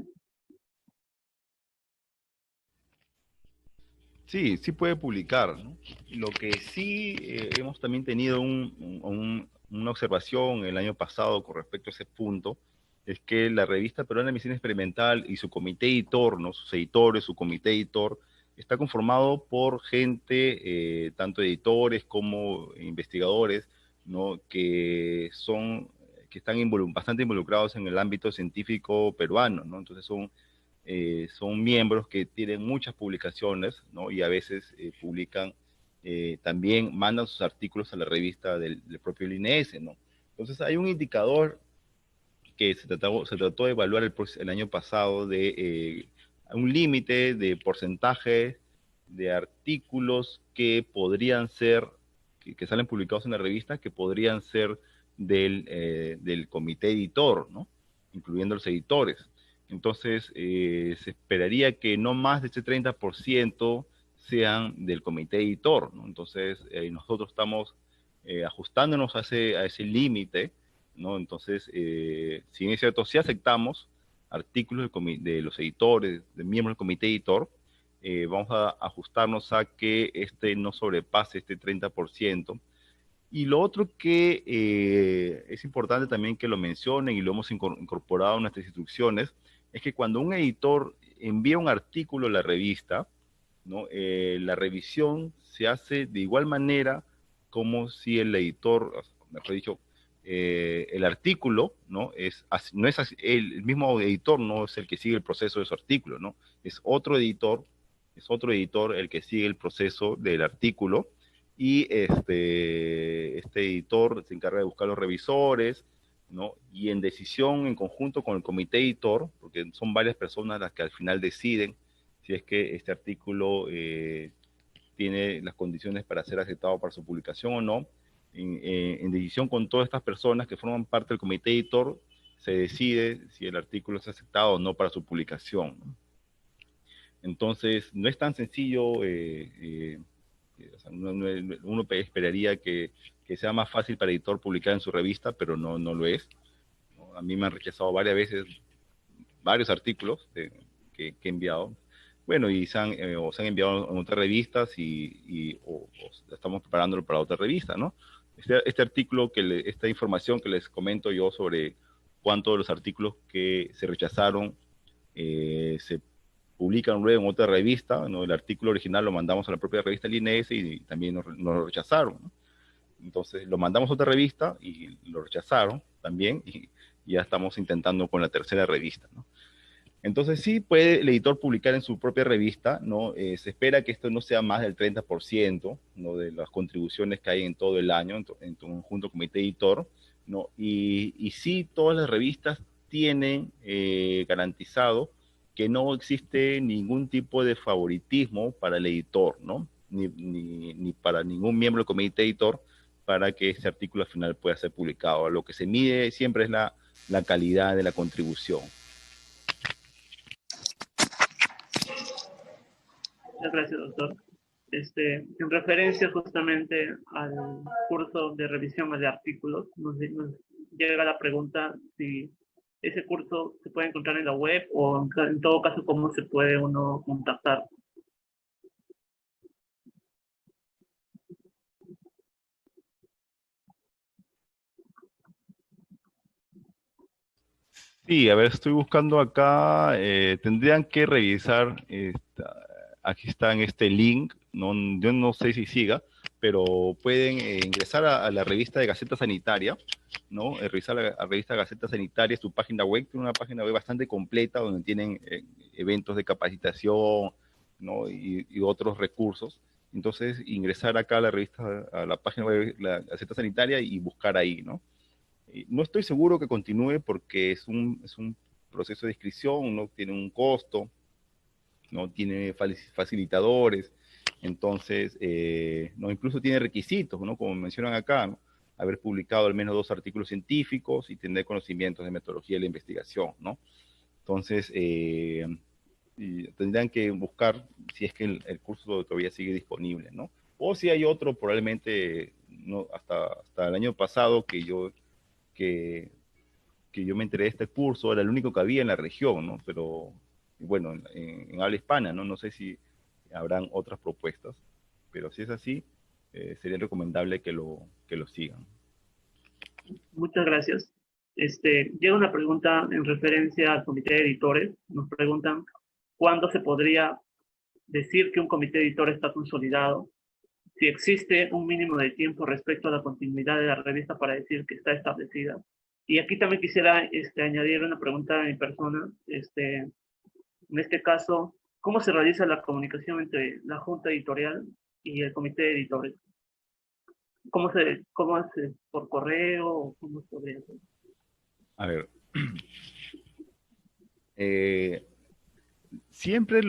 Sí, sí puede publicar, ¿no? Lo que sí hemos también tenido una observación el año pasado con respecto a ese punto, es que la revista Peruana de Medicina Experimental y su comité editor, ¿no? Sus editores, su comité editor, está conformado por gente, tanto editores como investigadores, ¿no? Que están bastante involucrados en el ámbito científico peruano, ¿no? Entonces son miembros que tienen muchas publicaciones, ¿no? Y a veces publican, también mandan sus artículos a la revista del propio INS, ¿no? Entonces hay un indicador que se trató de evaluar el año pasado de un límite de porcentaje de artículos que podrían ser, que salen publicados en la revista, que podrían ser del comité editor, ¿no? Incluyendo los editores. Entonces, se esperaría que no más de ese 30% sean del comité editor, ¿no? Entonces, nosotros estamos ajustándonos a ese límite, ¿no? Entonces, si bien es cierto, sí aceptamos artículos de los editores, de miembros del comité editor, vamos a ajustarnos a que este no sobrepase este 30%. Y lo otro que es importante también que lo mencionen y lo hemos incorporado en nuestras instrucciones, es que cuando un editor envía un artículo a la revista, ¿no? La revisión se hace de igual manera como si el editor, mejor dicho, el artículo, ¿no? No es así, el mismo editor no es el que sigue el proceso de su artículo, ¿no? Es otro editor el que sigue el proceso del artículo, y este editor se encarga de buscar los revisores, ¿no? Y en decisión en conjunto con el comité editor, porque son varias personas las que al final deciden si es que este artículo tiene las condiciones para ser aceptado para su publicación o no. En decisión con todas estas personas que forman parte del comité editor, se decide si el artículo es aceptado o no para su publicación, ¿no? Entonces, no es tan sencillo, o sea, uno esperaría que sea más fácil para el editor publicar en su revista, pero no lo es, ¿no? A mí me han rechazado varias veces varios artículos que he enviado. Bueno, y se han enviado en otras revistas o estamos preparándolo para otra revista, ¿no? Este artículo, esta información que les comento yo sobre cuántos de los artículos que se rechazaron se publican luego en otra revista, ¿no? El artículo original lo mandamos a la propia revista del INS y también nos lo rechazaron, ¿no? Entonces lo mandamos a otra revista y lo rechazaron también, y ya estamos intentando con la tercera revista, ¿no? Entonces sí puede el editor publicar en su propia revista, ¿no? Se espera que esto no sea más del 30%, ¿no? De las contribuciones que hay en todo el año, en conjunto comité editor, ¿no? Y sí, todas las revistas tienen garantizado que no existe ningún tipo de favoritismo para el editor, ¿no? Ni para ningún miembro del comité editor, para que este artículo al final pueda ser publicado. Lo que se mide siempre es la calidad de la contribución. Muchas gracias, doctor. En referencia justamente al curso de revisión de artículos, nos llega la pregunta si ese curso se puede encontrar en la web o en todo caso cómo se puede uno contactar. Sí, a ver, estoy buscando acá, tendrían que revisar, aquí está en este link, no, yo no sé si siga, pero pueden ingresar a la revista de Gaceta Sanitaria, ¿no? Revisar la revista Gaceta Sanitaria, su página web, tiene una página web bastante completa donde tienen eventos de capacitación, ¿no? Y otros recursos. Entonces, ingresar acá a la revista, a la página web, la Gaceta Sanitaria, y buscar ahí, ¿no? No estoy seguro que continúe porque es un proceso de inscripción, no tiene un costo, no tiene facilitadores, entonces, no, incluso tiene requisitos, ¿no? Como mencionan acá, ¿no? Haber publicado al menos 2 artículos científicos y tener conocimientos de metodología de la investigación, ¿no? Entonces, tendrán que buscar si es que el curso todavía sigue disponible, ¿no? O si hay otro, probablemente, no, hasta el año pasado que yo me enteré de este curso, era el único que había en la región, ¿no? Pero, bueno, en habla hispana, ¿no? No sé si habrán otras propuestas, pero si es así, sería recomendable que lo sigan. Muchas gracias. Llega una pregunta en referencia al comité de editores. Nos preguntan cuándo se podría decir que un comité de editores está consolidado, si existe un mínimo de tiempo respecto a la continuidad de la revista para decir que está establecida. Y aquí también quisiera añadir una pregunta a mi persona. En este caso, ¿cómo se realiza la comunicación entre la junta editorial y el comité de editores? ¿Cómo hace? ¿Por correo? ¿Cómo se podría hacer? A ver, siempre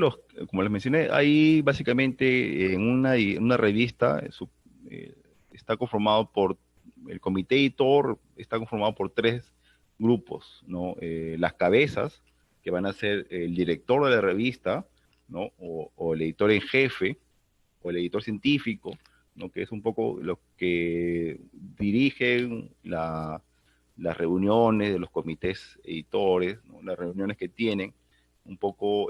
como les mencioné, ahí básicamente en una revista está conformado por el comité editor, está conformado por 3 grupos, ¿no? Las cabezas, que van a ser el director de la revista, ¿no? O el editor en jefe, o el editor científico, ¿no? Que es un poco los que dirigen las reuniones de los comités editores, ¿no? Las reuniones que tienen, un poco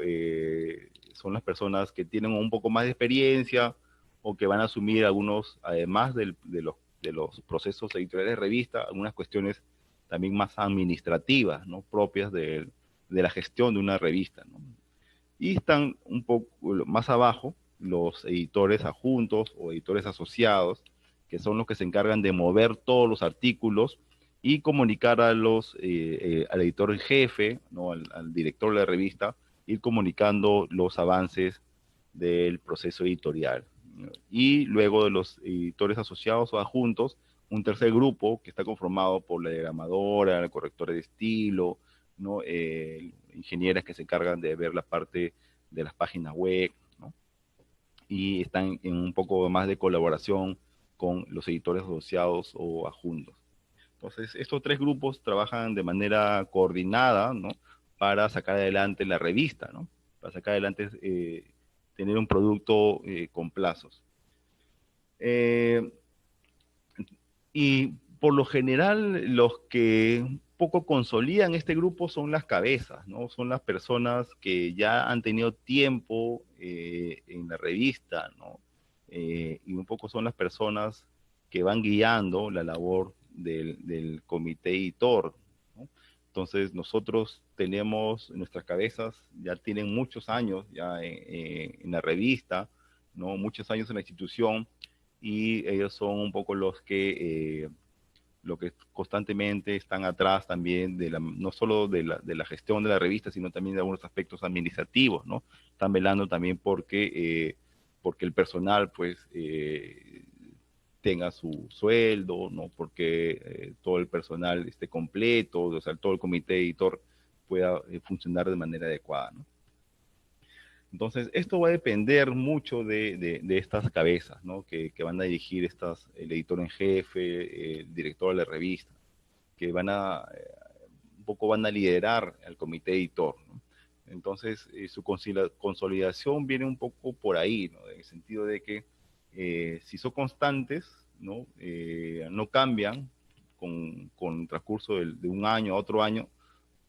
son las personas que tienen un poco más de experiencia o que van a asumir algunos, además de los procesos editoriales de revista, algunas cuestiones también más administrativas, ¿no? Propias de la gestión de una revista, ¿no? Y están un poco más abajo los editores adjuntos o editores asociados, que son los que se encargan de mover todos los artículos y comunicar al editor en jefe, ¿no? Al director de la revista, ir comunicando los avances del proceso editorial. Y luego de los editores asociados o adjuntos, un tercer grupo que está conformado por la diagramadora, el corrector de estilo, ¿no? Ingenieras que se encargan de ver la parte de las páginas web, ¿no? Y están en un poco más de colaboración con los editores asociados o adjuntos. Entonces, estos tres grupos trabajan de manera coordinada, ¿no? Para sacar adelante la revista, ¿no? Para sacar adelante, tener un producto con plazos. Y por lo general, los que un poco consolidan este grupo son las cabezas, ¿no? Son las personas que ya han tenido tiempo en la revista, ¿no? Y un poco son las personas que van guiando la labor del comité editor, ¿no? Entonces nosotros tenemos, nuestras cabezas ya tienen muchos años ya en la revista, ¿no? Muchos años en la institución, y ellos son un poco los que constantemente están atrás también no solo de la gestión de la revista, sino también de algunos aspectos administrativos, ¿no? Están velando también porque el personal pues tenga su sueldo, ¿no? Porque todo el personal esté completo, o sea, todo el comité editor pueda funcionar de manera adecuada, ¿no? Entonces, esto va a depender mucho de estas cabezas, ¿no? Que van a dirigir el editor en jefe, el director de la revista, que un poco van a liderar al comité editor, ¿no? Entonces, su consolidación viene un poco por ahí, ¿no? En el sentido de que si son constantes, ¿no? No cambian con el transcurso de un año a otro año,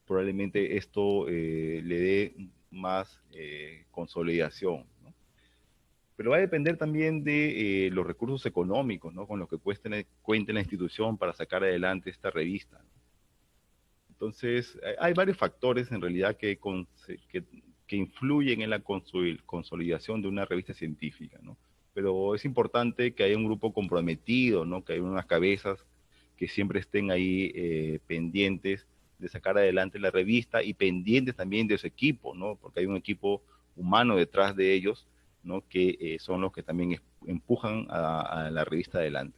probablemente esto le dé más consolidación, ¿no? Pero va a depender también de los recursos económicos, ¿no? Con los que cuente la institución para sacar adelante esta revista, ¿no? Entonces, hay varios factores en realidad que influyen en la consolidación de una revista científica, ¿no? Pero es importante que haya un grupo comprometido, ¿no? Que haya unas cabezas que siempre estén ahí pendientes de sacar adelante la revista y pendientes también de su equipo, ¿no? Porque hay un equipo humano detrás de ellos, ¿no? Que son los que también empujan a la revista adelante.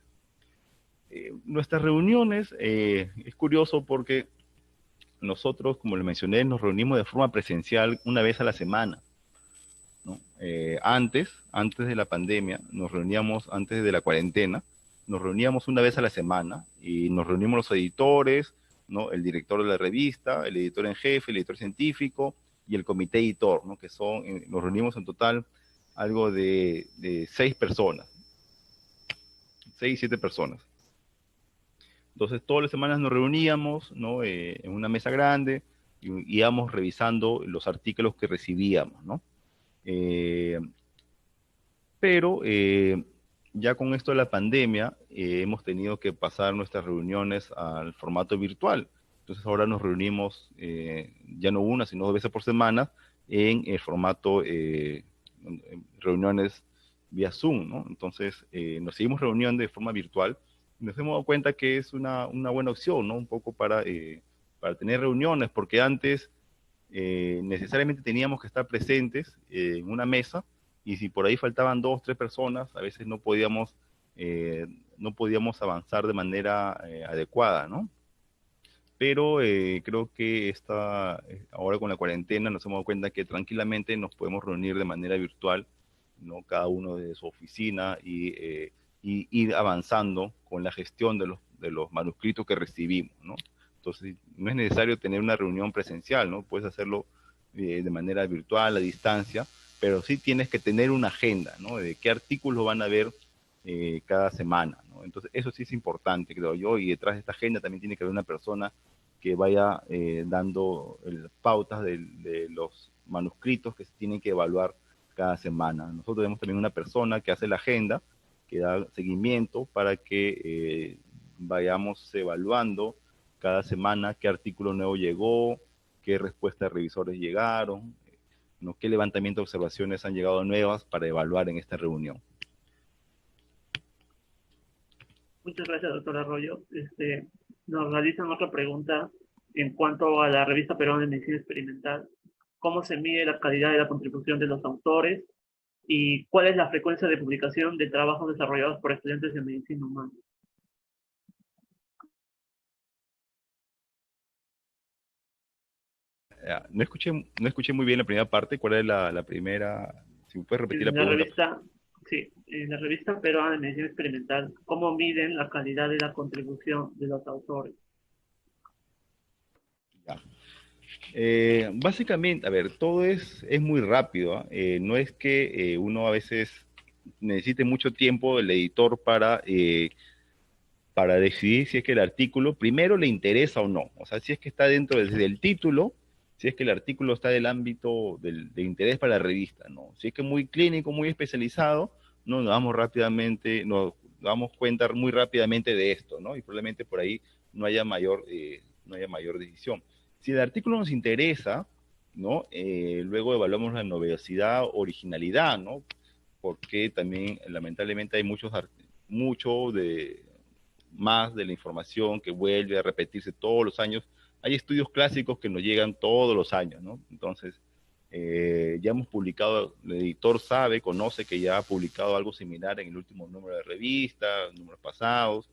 Nuestras reuniones, es curioso porque nosotros, como les mencioné, nos reunimos de forma presencial una vez a la semana, ¿no? Antes de la pandemia, antes de la cuarentena, nos reuníamos una vez a la semana y nos reunimos los editores, ¿no? El director de la revista, el editor en jefe, el editor científico y el comité editor, ¿no? Nos reunimos en total algo de 6 personas, 6, 7 personas. Entonces, todas las semanas nos reuníamos, ¿no? En una mesa grande y íbamos revisando los artículos que recibíamos, ¿no? Pero ya con esto de la pandemia, hemos tenido que pasar nuestras reuniones al formato virtual. Entonces ahora nos reunimos ya no una, sino 2 veces por semana en el formato reuniones vía Zoom, ¿no? Entonces nos seguimos reuniendo de forma virtual y nos hemos dado cuenta que es una buena opción, ¿no? Un poco para tener reuniones, porque antes necesariamente teníamos que estar presentes en una mesa, y si por ahí faltaban 2, 3 personas, a veces no podíamos avanzar de manera adecuada, ¿no? Pero creo que ahora con la cuarentena nos hemos dado cuenta que tranquilamente nos podemos reunir de manera virtual, ¿no? Cada uno de su oficina y ir avanzando con la gestión de los manuscritos que recibimos, ¿no? Entonces, no es necesario tener una reunión presencial, ¿no? Puedes hacerlo de manera virtual, a distancia, pero sí tienes que tener una agenda, ¿no? De qué artículos van a ver cada semana, ¿no? Entonces, eso sí es importante, creo yo, y detrás de esta agenda también tiene que haber una persona que vaya dando pautas de los manuscritos que se tienen que evaluar cada semana. Nosotros tenemos también una persona que hace la agenda, que da seguimiento para que vayamos evaluando cada semana qué artículo nuevo llegó, qué respuestas de revisores llegaron, ¿no? Qué levantamiento de observaciones han llegado nuevas para evaluar en esta reunión. Muchas gracias, doctor Arroyo. Nos realizan otra pregunta en cuanto a la revista peruana de medicina experimental. ¿Cómo se mide la calidad de la contribución de los autores? ¿Y cuál es la frecuencia de publicación de trabajos desarrollados por estudiantes de medicina humana? No escuché muy bien la primera parte. ¿Cuál es la primera? Si me puedes repetir la pregunta. En la revista peruana de medicina experimental, ¿cómo miden la calidad de la contribución de los autores? Ya. Básicamente, a ver, todo es muy rápido, ¿ah? No es que uno a veces necesite mucho tiempo el editor para decidir si es que el artículo primero le interesa o no. O sea, si es que está dentro desde el título, si es que el artículo está del ámbito de interés para la revista, ¿no? Si es que es muy clínico, muy especializado, no nos damos cuenta muy rápidamente de esto, ¿no? Y probablemente por ahí no haya mayor decisión. Si el artículo nos interesa, ¿no? Luego evaluamos la novedosidad, originalidad, ¿no? Porque también, lamentablemente, hay mucho más de la información que vuelve a repetirse todos los años. Hay estudios clásicos que nos llegan todos los años, ¿no? Entonces, ya hemos publicado, el editor conoce que ya ha publicado algo similar en el último número de revista, números pasados.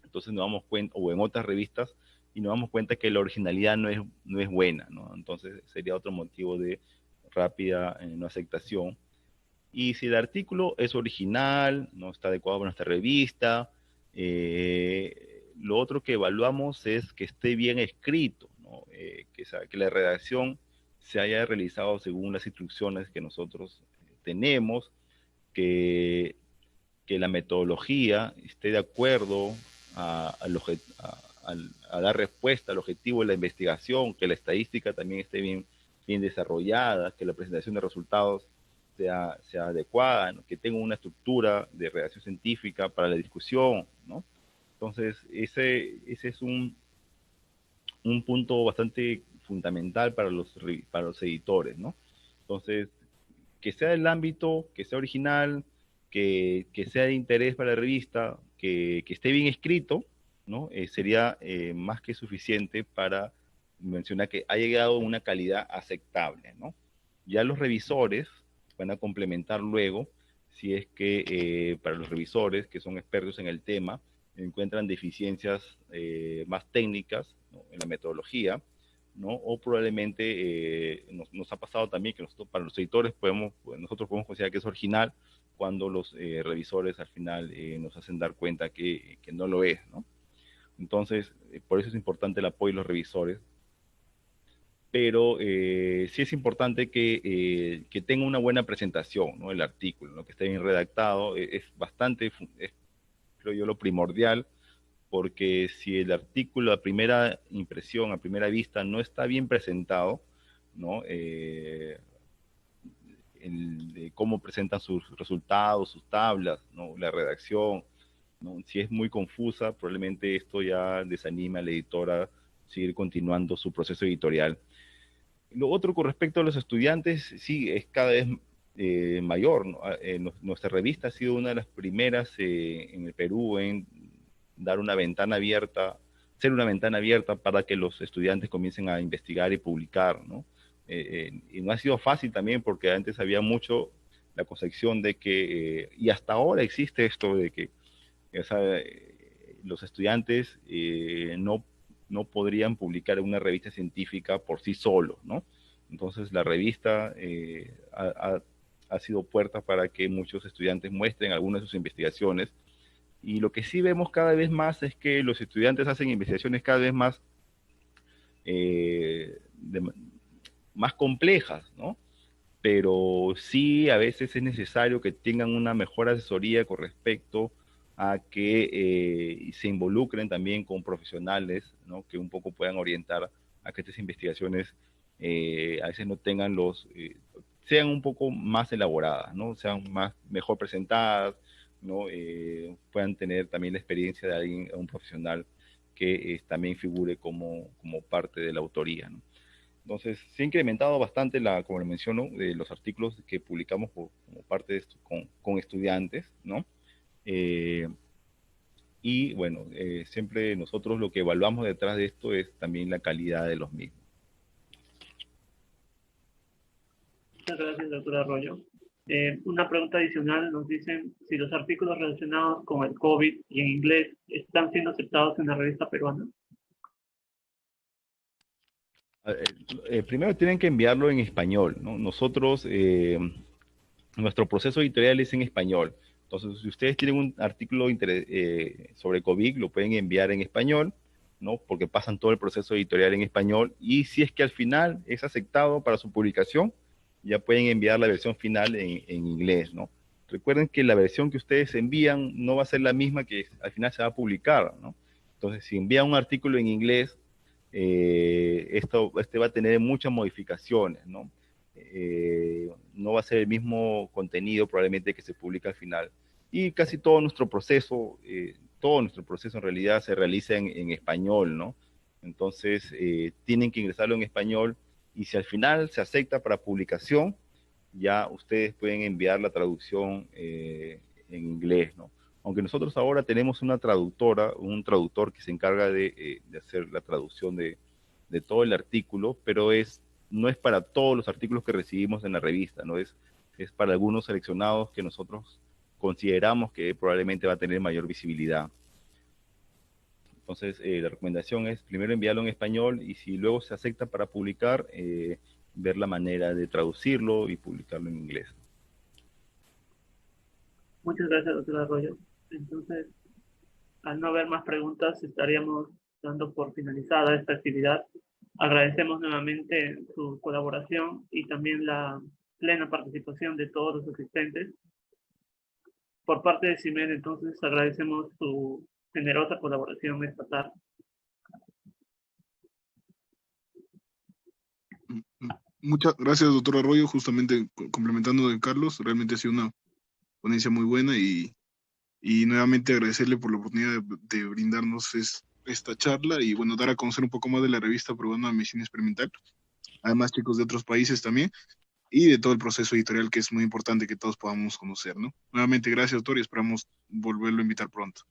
Entonces nos damos cuenta, o en otras revistas, y nos damos cuenta que la originalidad no es buena, ¿no? Entonces sería otro motivo de rápida no aceptación. Y si el artículo es original, no está adecuado para nuestra revista, lo otro que evaluamos es que esté bien escrito, ¿no? Que la redacción se haya realizado según las instrucciones que nosotros tenemos, que, que la metodología esté de acuerdo a dar respuesta al objetivo de la investigación, que la estadística también esté bien desarrollada, que la presentación de resultados sea adecuada, ¿no? Que tenga una estructura de redacción científica para la discusión, ¿no? Entonces, ese es un punto bastante fundamental para los editores, ¿no? Entonces, que sea del ámbito, que sea original, que sea de interés para la revista, que esté bien escrito, ¿no? Sería más que suficiente para mencionar que ha llegado a una calidad aceptable, ¿no? Ya los revisores van a complementar luego si es que para los revisores que son expertos en el tema encuentran deficiencias más técnicas, ¿no? En la metodología, ¿no? O probablemente nos ha pasado también que para los editores nosotros podemos considerar que es original cuando los revisores al final nos hacen dar cuenta que no lo es, ¿no? Entonces, por eso es importante el apoyo de los revisores, pero sí es importante que tenga una buena presentación, ¿no? El artículo, ¿no? Que esté bien redactado, creo yo, lo primordial, porque si el artículo a primera impresión, a primera vista, no está bien presentado, ¿no? De cómo presentan sus resultados, sus tablas, ¿no? La redacción, ¿no? Si es muy confusa, probablemente esto ya desanima al editor a seguir continuando su proceso editorial. Lo otro con respecto a los estudiantes, sí, es cada vez mayor, ¿no? Nuestra revista ha sido una de las primeras en el Perú en dar una ventana abierta, ser una ventana abierta para que los estudiantes comiencen a investigar y publicar, ¿no? Y no ha sido fácil también porque antes había mucho la concepción de que, y hasta ahora existe esto de que, o sea, los estudiantes no podrían publicar en una revista científica por sí solos, ¿no? Entonces la revista ha sido puerta para que muchos estudiantes muestren algunas de sus investigaciones, y lo que sí vemos cada vez más es que los estudiantes hacen investigaciones cada vez más complejas, ¿no? pero sí a veces es necesario que tengan una mejor asesoría con respecto a que se involucren también con profesionales, ¿no? Que un poco puedan orientar a que estas investigaciones a veces no tengan sean un poco más elaboradas, ¿no? Sean mejor presentadas, ¿no? Puedan tener también la experiencia de alguien, un profesional que también figure como parte de la autoría, ¿no? Entonces, se ha incrementado bastante, como le menciono, los artículos que publicamos como parte de esto con estudiantes, ¿no? Eh, y bueno, siempre nosotros lo que evaluamos detrás de esto es también la calidad de los mismos. Muchas gracias, doctor Arroyo. Una pregunta adicional, nos dicen si los artículos relacionados con el COVID y en inglés están siendo aceptados en la revista peruana. Primero tienen que enviarlo en español, ¿no? Nosotros, nuestro proceso editorial es en español. Entonces, si ustedes tienen un artículo sobre COVID, lo pueden enviar en español, ¿no? Porque pasan todo el proceso editorial en español. Y si es que al final es aceptado para su publicación, ya pueden enviar la versión final en inglés, ¿no? Recuerden que la versión que ustedes envían no va a ser la misma que al final se va a publicar, ¿no? Entonces, si envían un artículo en inglés, este va a tener muchas modificaciones, ¿no? No va a ser el mismo contenido probablemente que se publica al final. Y casi todo nuestro proceso en realidad se realiza en español, ¿no? Entonces, tienen que ingresarlo en español y si al final se acepta para publicación, ya ustedes pueden enviar la traducción en inglés, ¿no? Aunque nosotros ahora tenemos una traductora, un traductor que se encarga de hacer la traducción de todo el artículo, pero no es para todos los artículos que recibimos en la revista, ¿no? Es para algunos seleccionados que nosotros consideramos que probablemente va a tener mayor visibilidad. Entonces, la recomendación es primero enviarlo en español y si luego se acepta para publicar, ver la manera de traducirlo y publicarlo en inglés. Muchas gracias, doctor Arroyo. Entonces, al no haber más preguntas, estaríamos dando por finalizada esta actividad. Agradecemos nuevamente su colaboración y también la plena participación de todos los asistentes. Por parte de CIMED, entonces, agradecemos su generosa colaboración esta tarde. Muchas gracias, doctor Arroyo. Justamente complementando de Carlos, realmente ha sido una ponencia muy buena y nuevamente agradecerle por la oportunidad de brindarnos esta charla y bueno, dar a conocer un poco más de la revista peruana de medicina experimental, además chicos de otros países también, y de todo el proceso editorial que es muy importante que todos podamos conocer, ¿no? Nuevamente gracias, doctor, y esperamos volverlo a invitar pronto.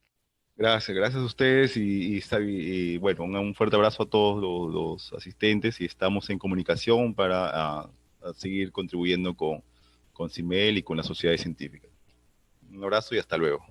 Gracias a ustedes y bueno, un fuerte abrazo a todos los asistentes y estamos en comunicación para a seguir contribuyendo con CIMEL y con la sociedad científica. Un abrazo y hasta luego.